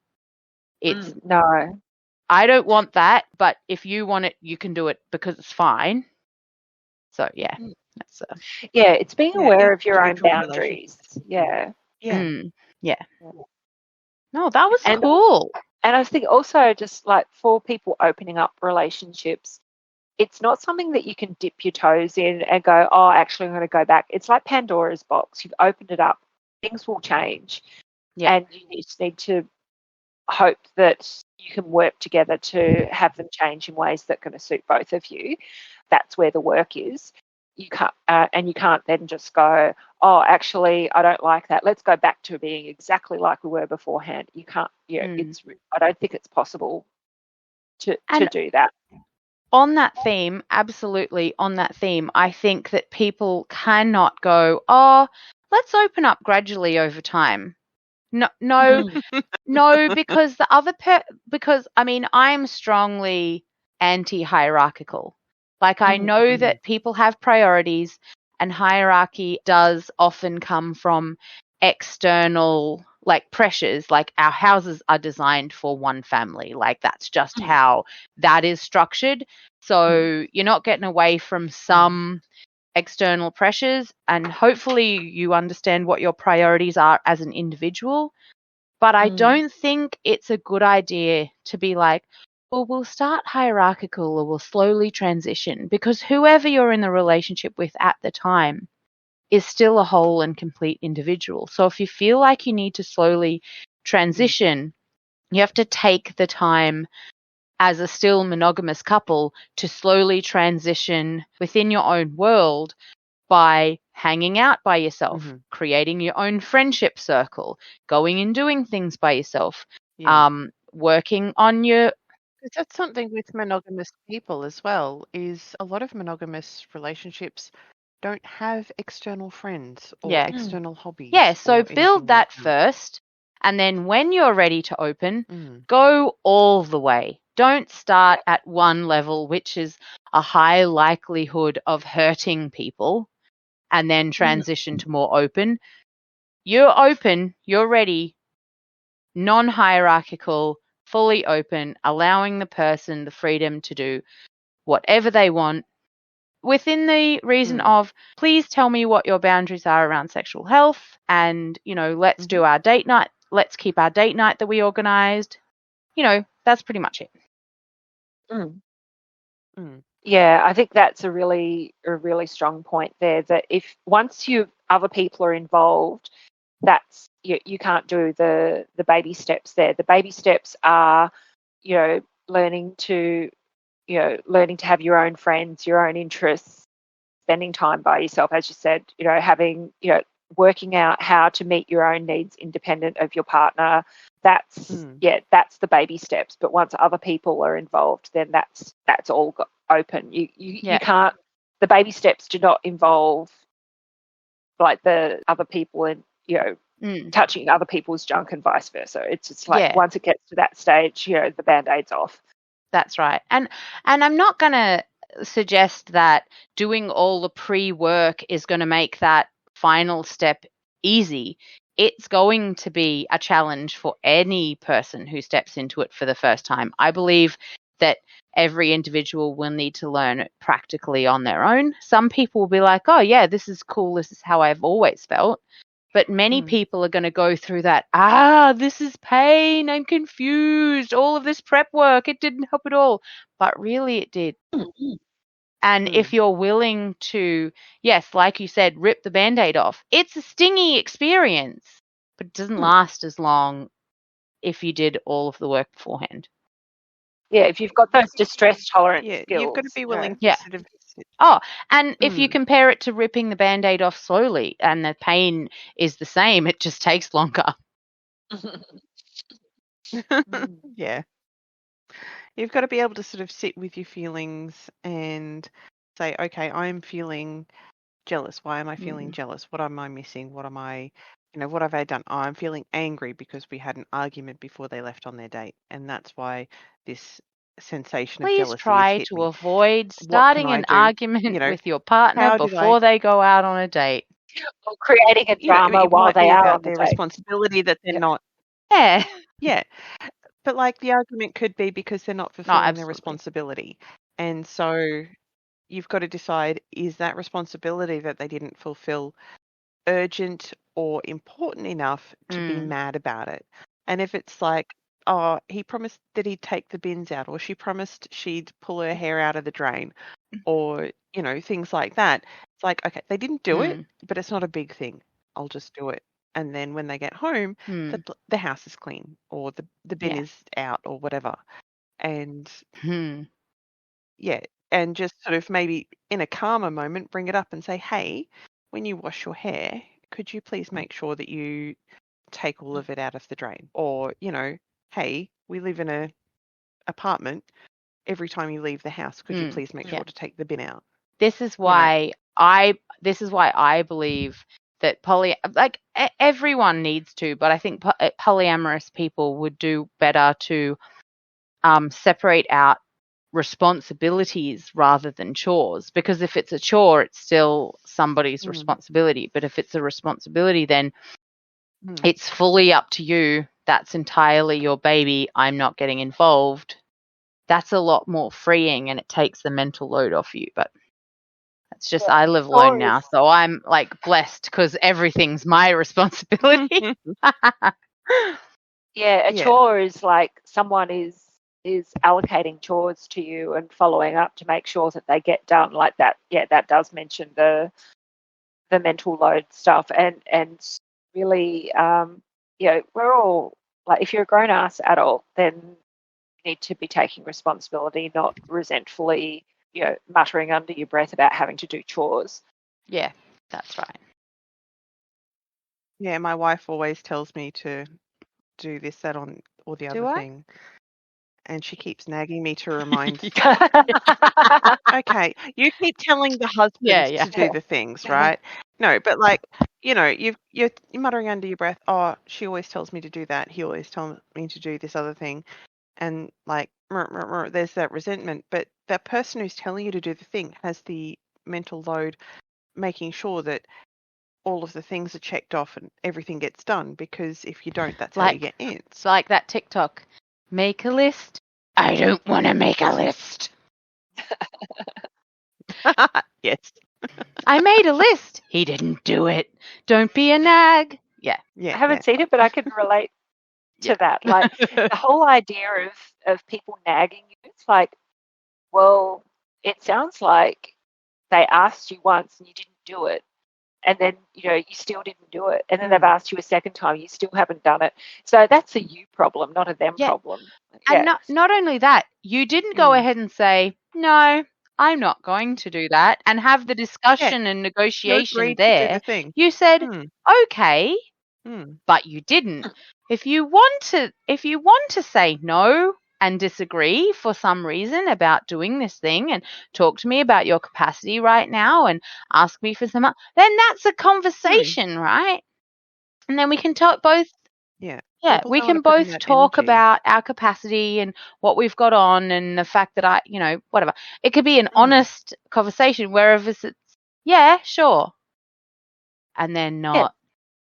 It's no. I don't want that, but if you want it, you can do it because it's fine. So that's it's being aware of your own boundaries. Yeah. No, that was cool. I think also just like for people opening up relationships, it's not something that you can dip your toes in and go, oh, actually, I'm going to go back. It's like Pandora's box. You've opened it up. Things will change. Yeah. And you just need to hope that you can work together to have them change in ways that are going to suit both of you. That's where the work is. You can't, and you can't then just go, oh, actually, I don't like that. Let's go back to being exactly like we were beforehand. You can't. Yeah, I don't think it's possible to do that. On that theme, absolutely on that theme, I think that people cannot go, oh, let's open up gradually over time. No, because the other because I mean, I'm strongly anti-hierarchical. Like I know that people have priorities, and hierarchy does often come from external like pressures. Like our houses are designed for one family. Like that's just how that is structured. So you're not getting away from some external pressures, and hopefully you understand what your priorities are as an individual. But I don't think it's a good idea to be like, well, we'll start hierarchical or we'll slowly transition, because whoever you're in the relationship with at the time is still a whole and complete individual. So if you feel like you need to slowly transition, you have to take the time as a still monogamous couple to slowly transition within your own world by hanging out by yourself, creating your own friendship circle, going and doing things by yourself, working on your... That's something with monogamous people as well, is a lot of monogamous relationships don't have external friends or external hobbies. Yeah, so or build anything that like first, and then when you're ready to open, go all the way. Don't start at one level, which is a high likelihood of hurting people, and then transition to more open. You're open, you're ready, non-hierarchical, fully open, allowing the person the freedom to do whatever they want within the reason of, please tell me what your boundaries are around sexual health, and, let's do our date night. Let's keep our date night that we organized. That's pretty much it. Yeah, I think that's a really strong point there, that if once other people are involved, that's you can't do the baby steps there. The baby steps are, learning to have your own friends, your own interests, spending time by yourself, as you said, having, working out how to meet your own needs independent of your partner. That's the baby steps. But once other people are involved, then that's all open. You can't. The baby steps do not involve like the other people and touching other people's junk and vice versa. It's just like once it gets to that stage, the Band-Aid's off. That's right. And I'm not going to suggest that doing all the pre-work is going to make that final step easy. It's going to be a challenge for any person who steps into it for the first time. I believe that every individual will need to learn it practically on their own. Some people will be like, oh yeah, this is cool, this is how I've always felt. But many people are going to go through that, this is pain, I'm confused, all of this prep work, it didn't help at all. But really it did. And if you're willing to, yes, like you said, rip the Band-Aid off, it's a stingy experience, but it doesn't last as long if you did all of the work beforehand. Yeah, if you've got those distress tolerance skills. You've got to be willing to sort of... and if you compare it to ripping the Band-Aid off slowly, and the pain is the same, it just takes longer. Yeah. You've got to be able to sort of sit with your feelings and say, okay, I'm feeling jealous. Why am I feeling jealous? What am I missing? What am I, what have I done? Oh, I'm feeling angry because we had an argument before they left on their date. And that's why this sensation of jealousy Please try has hit to me. avoid starting an argument with your partner before they go out on a date. Or creating a drama while they are on the their date. responsibility that they're not. Yeah. Yeah. But like the argument could be because they're not fulfilling their responsibility. And so you've got to decide, is that responsibility that they didn't fulfill urgent or important enough to be mad about it? And if it's like, oh, he promised that he'd take the bins out, or she promised she'd pull her hair out of the drain, or, you know, things like that. It's like, okay, they didn't do it, but it's not a big thing. I'll just do it. And then when they get home, the house is clean, or the bin is out, or whatever. And yeah, and just sort of maybe in a calmer moment, bring it up and say, hey, when you wash your hair, could you please make sure that you take all of it out of the drain? Or, you know, hey, we live in a apartment. Every time you leave the house, could you please make sure to take the bin out? This is why I believe that everyone needs to, but I think polyamorous people would do better to separate out responsibilities rather than chores, because if it's a chore, it's still somebody's responsibility. But if it's a responsibility, then it's fully up to you. That's entirely your baby. I'm not getting involved. That's a lot more freeing, and it takes the mental load off you. But it's just, I live alone now, so I'm like blessed because everything's my responsibility. A chore is like someone is allocating chores to you and following up to make sure that they get done like that. Yeah, that does mention the mental load stuff, and really, we're all like, if you're a grown ass adult, then you need to be taking responsibility, not resentfully, muttering under your breath about having to do chores. Yeah, that's right. Yeah, my wife always tells me to do this, that, or the other thing. And she keeps nagging me to remind. Okay, you keep telling the husband to do the things, right? No, but like, you're muttering under your breath, oh, she always tells me to do that. He always tells me to do this other thing. And like, there's that resentment. But that person who's telling you to do the thing has the mental load making sure that all of the things are checked off and everything gets done, because if you don't, that's how you get ants. It's like that TikTok. Make a list. I don't want to make a list. Yes. I made a list. He didn't do it. Don't be a nag. Yeah. I haven't seen it, but I can relate to that. Like the whole idea of people nagging you, it's like, well, it sounds like they asked you once and you didn't do it. And then, you still didn't do it. And then they've asked you a second time, you still haven't done it. So that's a you problem, not a them problem. And not only that, you didn't go ahead and say, no, I'm not going to do that, and have the discussion and negotiation there. You said, okay, but you didn't. If you want to say no and disagree for some reason about doing this thing, and talk to me about your capacity right now and ask me for some, then that's a conversation, right? And then we can talk both. Yeah. Yeah, we can both talk about our capacity and what we've got on, and the fact that whatever. It could be an honest conversation, wherever it's, yeah, sure. And then not,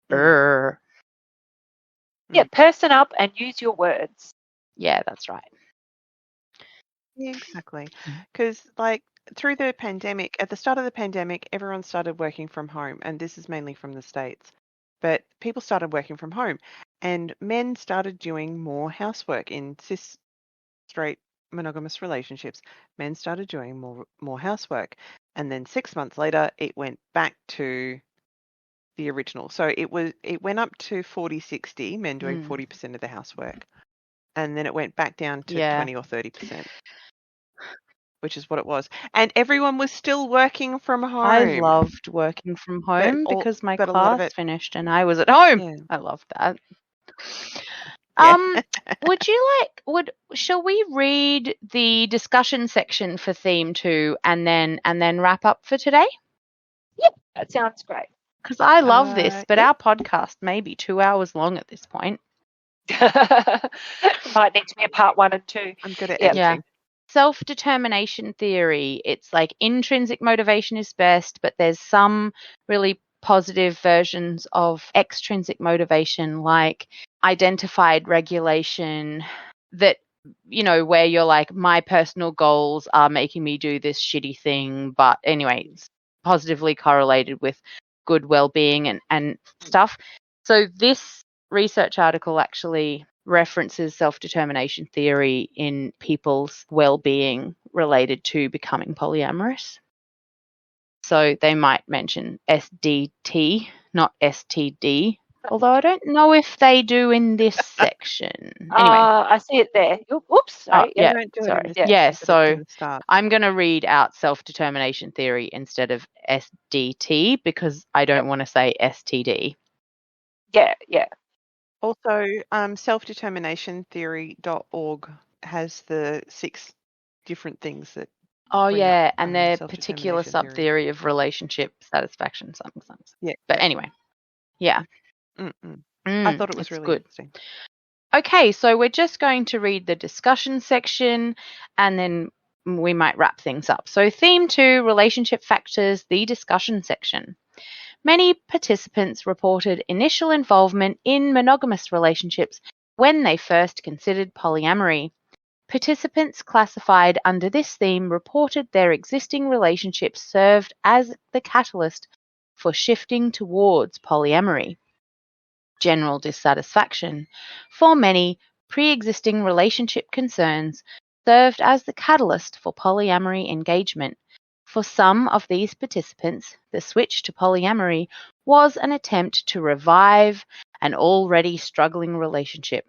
Yeah, person up and use your words. Yeah, that's right. Yeah, exactly. Because like through the pandemic, at the start of the pandemic, everyone started working from home, and this is mainly from the States. But people started working from home, and men started doing more housework in cis, straight, monogamous relationships. Men started doing more housework, and then 6 months later, it went back to the original. So it went up to 40-60, men doing 40% of the housework, and then it went back down to 20 or 30%. Which is what it was. And everyone was still working from home. I loved working from home because my class finished and I was at home. Yeah. I loved that. Yeah. Shall we read the discussion section for theme 2 and then wrap up for today? Yep, that sounds great. Because I love this, but our podcast may be 2 hours long at this point. Might need to be a part 1 and 2. I'm good at editing. Yeah. Self-determination theory. It's like intrinsic motivation is best, but there's some really positive versions of extrinsic motivation, like identified regulation, that, where you're like, my personal goals are making me do this shitty thing, but anyway, it's positively correlated with good well-being and stuff. So this research article actually references self-determination theory in people's well-being related to becoming polyamorous. So they might mention SDT, not STD, although I don't know if they do in this section. Anyway. I see it there. Oops, sorry. Yeah, Don't do sorry. it in this Yeah, section, but it's in so the start. I'm going to read out self-determination theory instead of SDT because I don't want to say STD. Yeah. Also, selfdeterminationtheory.org has the 6 different things that Oh, bring yeah, up, and their particular self-determination theory. sub-theory of relationship satisfaction, something. Yeah. But anyway, yeah. I thought it was really good. interesting. Okay, so we're just going to read the discussion section and then we might wrap things up. So theme 2, relationship factors, the discussion section. Many participants reported initial involvement in monogamous relationships when they first considered polyamory. Participants classified under this theme reported their existing relationships served as the catalyst for shifting towards polyamory. General dissatisfaction. For many, pre-existing relationship concerns served as the catalyst for polyamory engagement. For some of these participants, the switch to polyamory was an attempt to revive an already struggling relationship.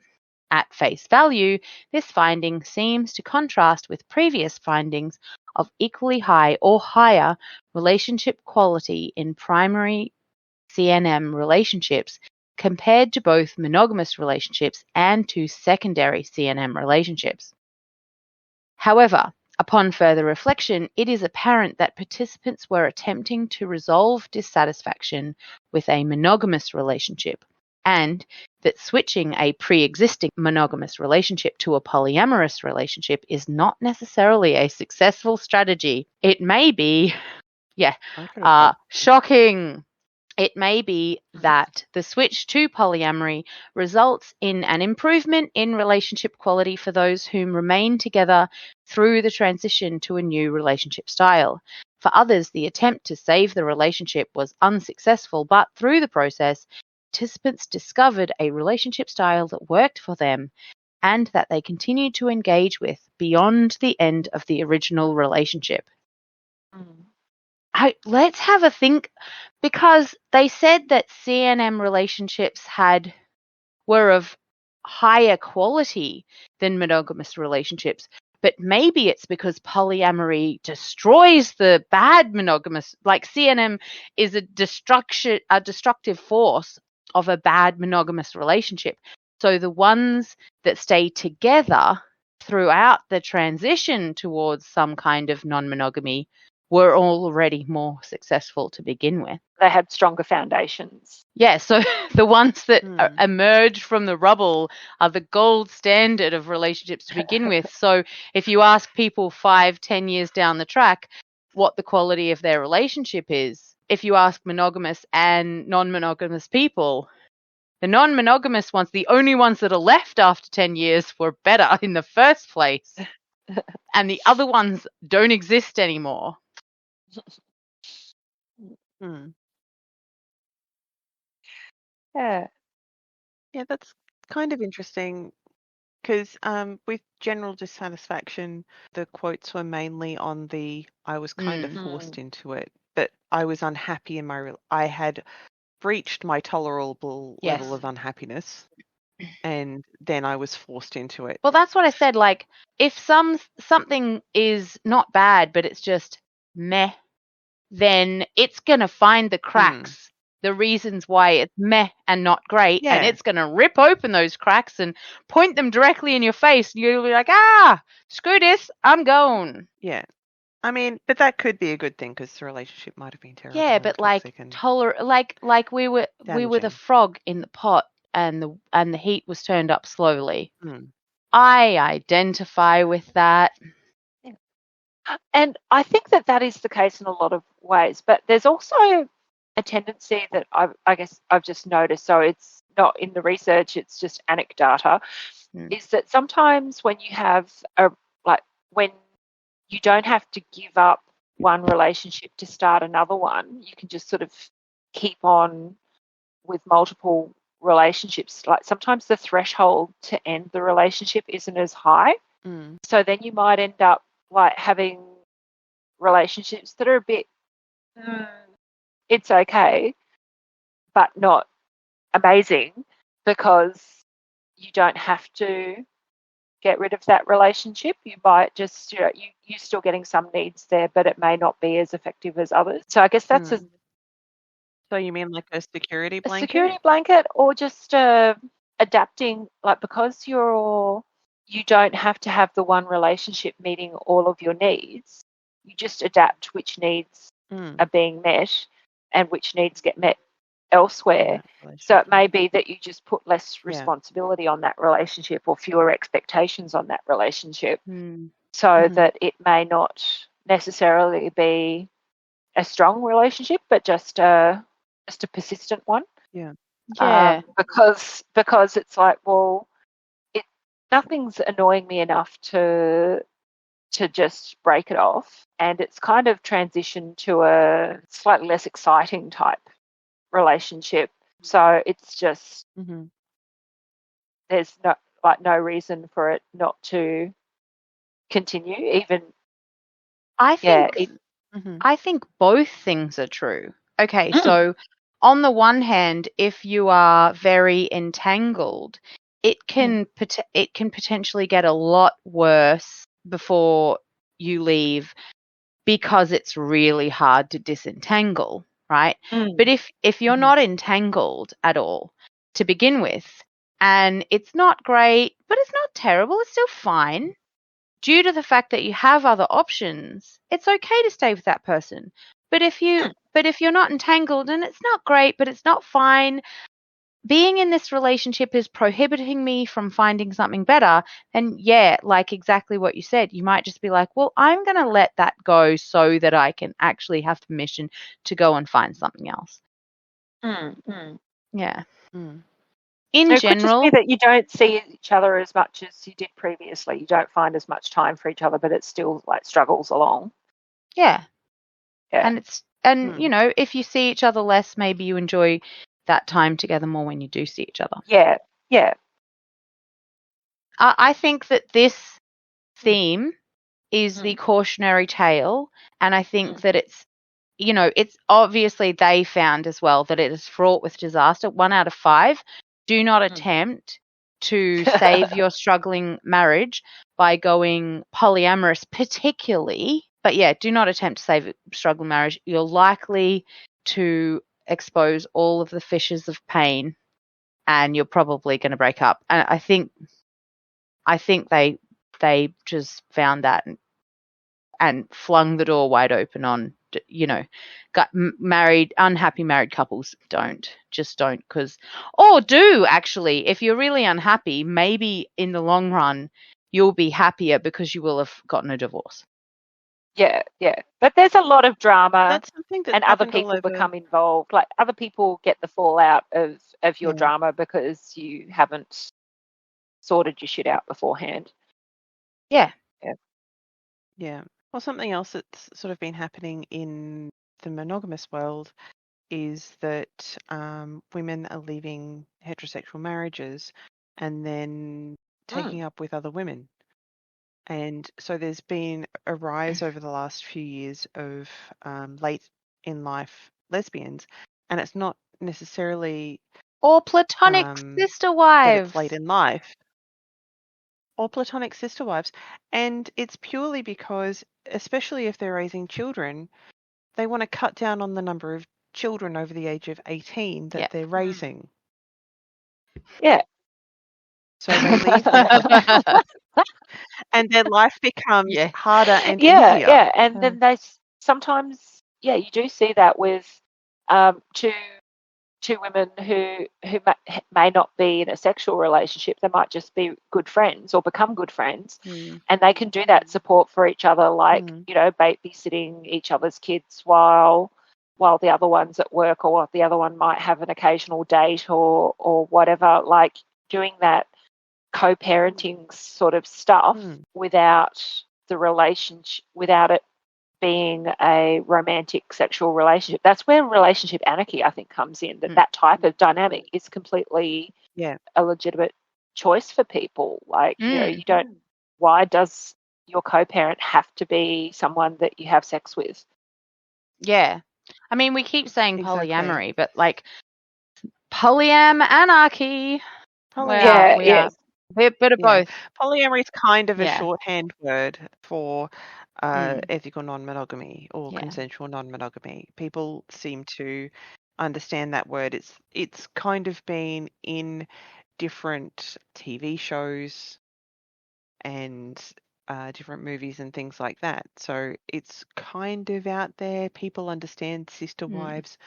At face value, this finding seems to contrast with previous findings of equally high or higher relationship quality in primary CNM relationships compared to both monogamous relationships and to secondary CNM relationships. However, upon further reflection, it is apparent that participants were attempting to resolve dissatisfaction with a monogamous relationship, and that switching a pre-existing monogamous relationship to a polyamorous relationship is not necessarily a successful strategy. It may be, shocking. It may be that the switch to polyamory results in an improvement in relationship quality for those whom remain together through the transition to a new relationship style. For others, the attempt to save the relationship was unsuccessful, but through the process, participants discovered a relationship style that worked for them and that they continued to engage with beyond the end of the original relationship. Let's have a think, because they said that CNM relationships were of higher quality than monogamous relationships, but maybe it's because polyamory destroys the bad monogamous, like CNM is a destructive force of a bad monogamous relationship. So the ones that stay together throughout the transition towards some kind of non-monogamy were already more successful to begin with. They had stronger foundations. Yeah, so the ones that emerge from the rubble are the gold standard of relationships to begin with. So if you ask people 5-10 years down the track what the quality of their relationship is, if you ask monogamous and non-monogamous people, the non-monogamous ones, the only ones that are left after 10 years, were better in the first place. And the other ones don't exist anymore. Yeah, that's kind of interesting because with general dissatisfaction, the quotes were mainly on I was kind of forced into it, but I was unhappy in I had reached my tolerable level of unhappiness, and then I was forced into it. Well, that's what I said. Like, if something is not bad, but it's just meh, then it's going to find the cracks, the reasons why it's meh and not great, and it's going to rip open those cracks and point them directly in your face. And you'll be like, screw this, I'm going. Yeah. I mean, but that could be a good thing because the relationship might have been terrible. Yeah, but like we were the frog in the pot, and the heat was turned up slowly. I identify with that. And I think that is the case in a lot of ways, but there's also a tendency that I guess I've just noticed, so it's not in the research, it's just anecdata, is that sometimes when you have when you don't have to give up one relationship to start another one, you can just sort of keep on with multiple relationships, like sometimes the threshold to end the relationship isn't as high. So then you might end up like having relationships that are a bit, it's okay, but not amazing, because you don't have to get rid of that relationship. You might just, you're still getting some needs there, but it may not be as effective as others. So I guess that's So you mean like a security a blanket? security blanket, or just adapting, like, because you don't have to have the one relationship meeting all of your needs. You just adapt which needs are being met and which needs get met elsewhere. So it may be that you just put less responsibility on that relationship or fewer expectations on that relationship, so that it may not necessarily be a strong relationship, but just a persistent one. Because it's like, well, nothing's annoying me enough to just break it off, and it's kind of transitioned to a slightly less exciting type relationship. So it's just there's no reason for it not to continue. Even I think both things are true. Okay, so on the one hand, if you are very entangled, it can potentially get a lot worse before you leave, because it's really hard to disentangle, right? But if you're not entangled at all to begin with, and it's not great, but it's not terrible, it's still fine, due to the fact that you have other options, it's okay to stay with that person. But if you're not entangled and it's not great, but it's not fine, being in this relationship is prohibiting me from finding something better, and like exactly what you said, you might just be like, well, I'm going to let that go so that I can actually have permission to go and find something else. Yeah. In it general, could just be that you don't see each other as much as you did previously. You don't find as much time for each other, but it still like struggles along. Yeah. And you know, if you see each other less, maybe you enjoy that time together more when you do see each other. Yeah. I think that this theme is the cautionary tale, and I think that it's, you know, it's obviously they found as well that it is fraught with disaster. 1 out of 5, do not attempt to save your struggling marriage by going polyamorous, particularly. But yeah, do not attempt to save a struggling marriage. You're likely to expose all of the fissures of pain, and you're probably going to break up. And I think they just found that and flung the door wide open on, you know, got unhappy married couples don't, or do actually, if you're really unhappy, maybe in the long run you'll be happier because you will have gotten a divorce. Yeah. But there's a lot of drama. That's something that and other people become involved. Like other people get the fallout of your drama because you haven't sorted your shit out beforehand. Yeah. Well, something else that's sort of been happening in the monogamous world is that women are leaving heterosexual marriages and then taking up with other women. And so there's been a rise over the last few years of late in life lesbians, and it's not necessarily or platonic sister wives. That it's late in life. Or platonic sister wives. And it's purely because, especially if they're raising children, they want to cut down on the number of children over the age of 18 that they're raising. Yeah. So they leave their husband and their life becomes harder and easier. Yeah. And then they sometimes, you do see that with two women who may not be in a sexual relationship. They might just be good friends or become good friends, and they can do that support for each other, like you know, babysitting each other's kids while the other one's at work, or the other one might have an occasional date or whatever. Like doing that co-parenting sort of stuff without the relationship, without it being a romantic sexual relationship. That's where relationship anarchy, I think, comes in, that type of dynamic is completely a legitimate choice for people. Like, you don't, why does your co-parent have to be someone that you have sex with? Yeah. I mean, we keep saying Exactly. polyamory, but like anarchy. Yes. A bit of both. Polyamory is kind of a shorthand word for ethical non-monogamy or consensual non-monogamy. People seem to understand that word. It's kind of been in different TV shows and different movies and things like that. So it's kind of out there. People understand sister wives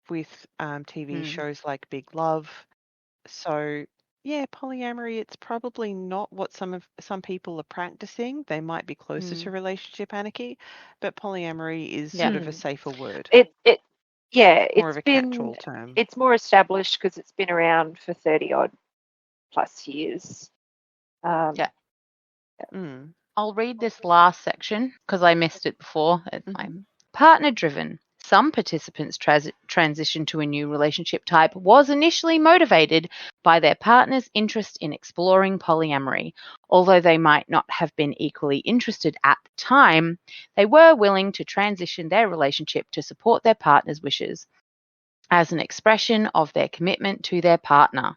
with TV shows like Big Love. So yeah, polyamory, it's probably not what some people are practicing. They might be closer to relationship anarchy, but polyamory is sort of a safer word. More of a catch-all term. It's more established because it's been around for 30 odd plus years. I'll read this last section because I missed it before. I'm partner-driven. Some participants' transition to a new relationship type was initially motivated by their partner's interest in exploring polyamory. Although they might not have been equally interested at the time, they were willing to transition their relationship to support their partner's wishes as an expression of their commitment to their partner.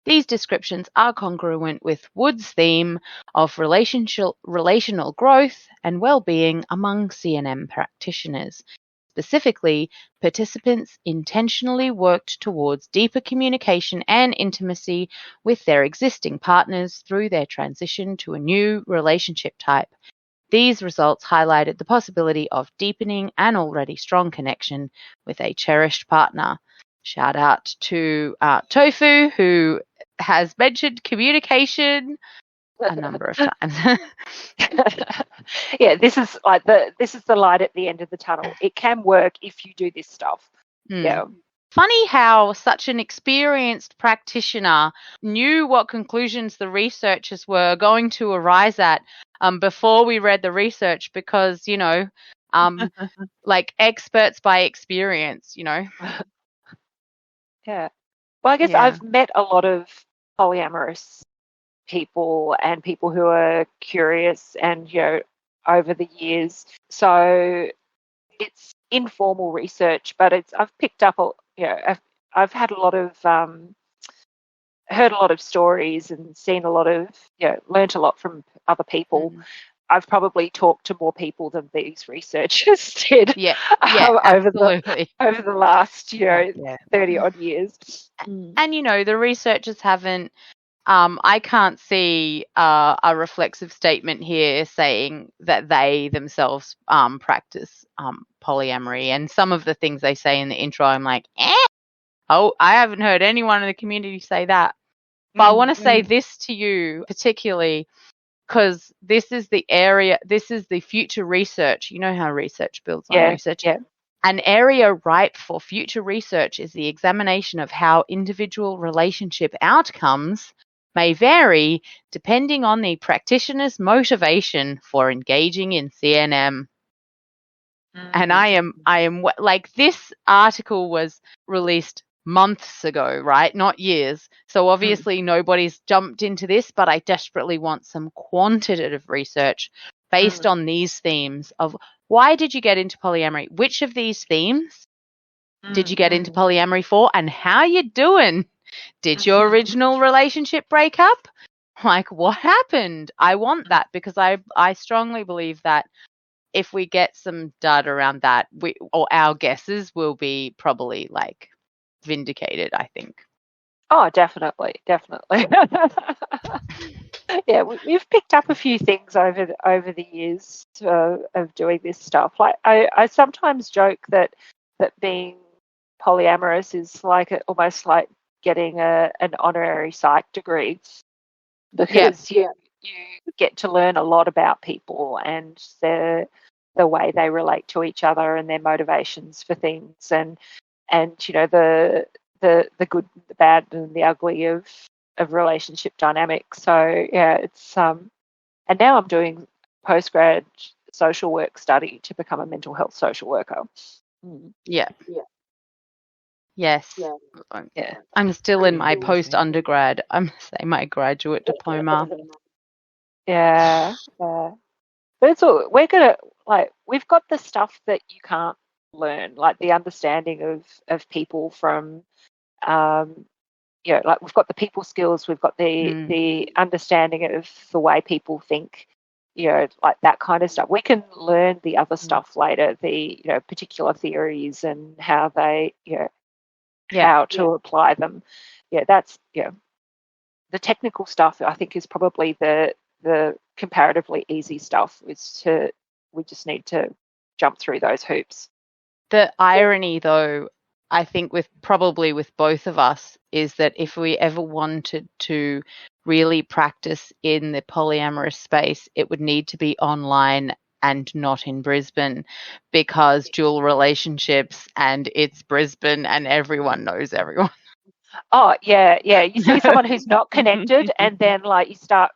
These descriptions are congruent with Wood's theme of relational growth and well-being among CNM practitioners. Specifically, participants intentionally worked towards deeper communication and intimacy with their existing partners through their transition to a new relationship type. These results highlighted the possibility of deepening an already strong connection with a cherished partner. Shout out to Tofu, who has mentioned communication a number of times. Yeah, this is the light at the end of the tunnel. It can work if you do this stuff. Yeah. Funny how such an experienced practitioner knew what conclusions the researchers were going to arise at before we read the research, because, like experts by experience, Yeah. Well, I guess I've met a lot of polyamorous people and people who are curious and, over the years. So it's informal research, but I've picked up, I've had a lot of, heard a lot of stories and seen a lot of, learnt a lot from other people. I've probably talked to more people than these researchers did. Over the last, 30 odd years. And, the researchers haven't, I can't see a reflexive statement here saying that they themselves practice polyamory. And some of the things they say in the intro, I'm like, I haven't heard anyone in the community say that. But I want to say this to you particularly, because this is the future research. You know how research builds on research. Yeah. An area ripe for future research is the examination of how individual relationship outcomes may vary depending on the practitioner's motivation for engaging in CNM. And I am like, this article was released months ago, right? Not years. So obviously nobody's jumped into this, but I desperately want some quantitative research based on these themes of why did you get into polyamory? Which of these themes did you get into polyamory for? And how you doing? Did your original relationship break up? Like, what happened? I want that, because I strongly believe that if we get some data around that, our guesses will be probably like vindicated, I think. Oh, definitely. Yeah, we've picked up a few things over the years of doing this stuff. Like I sometimes joke that being polyamorous is like almost like getting an honorary psych degree, because you get to learn a lot about people and the way they relate to each other and their motivations for things, and the good, the bad, and the ugly of relationship dynamics. So yeah, it's and now I'm doing postgrad social work study to become a mental health social worker. Yeah. Yes. Yeah. I'm still in my post-undergrad, I'm say my graduate diploma. Yeah. But it's all, we've got the stuff that you can't learn, like the understanding of people from, like we've got the people skills, we've got the understanding of the way people think, like that kind of stuff. We can learn the other stuff later, the, particular theories and how they, how to apply them. Yeah, that's, the technical stuff, I think, is probably the comparatively easy stuff. We just need to jump through those hoops. The irony, though, I think with both of us, is that if we ever wanted to really practice in the polyamorous space, it would need to be online and not in Brisbane, because dual relationships, and it's Brisbane and everyone knows everyone. Oh, yeah. You see someone who's not connected, and then you start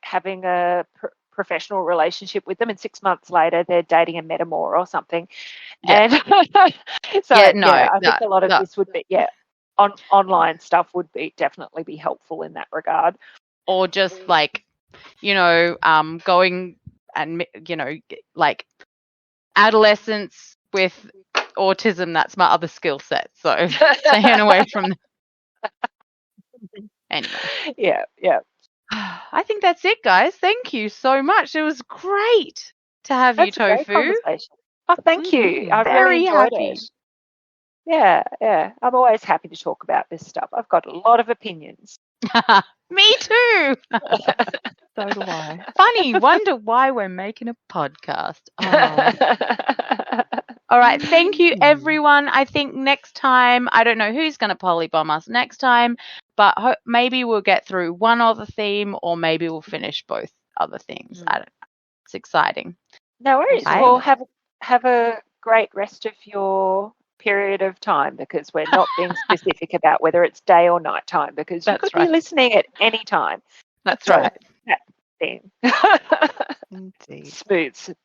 having a professional relationship with them, and 6 months later they're dating a metamor or something. Yeah. And so I think a lot of this would be online stuff would definitely be helpful in that regard. Or just going and adolescents with autism, that's my other skill set. So staying away from anyway. Yeah. I think that's it, guys. Thank you so much. It was great to have you, Tofu. A great conversation. Oh, thank you. I Very really enjoyed happy. it. Yeah. I'm always happy to talk about this stuff. I've got a lot of opinions. Me too. So do I. Funny, wonder why we're making a podcast. Oh. All right, thank you, everyone. I think next time, I don't know who's going to polybomb us next time, but maybe we'll get through one other theme, or maybe we'll finish both other things. I don't know. It's exciting. No worries. Well, have a great rest of your period of time, because we're not being specific about whether it's day or night time, because you could be listening at any time. That's right. That thing. Indeed. Smooth.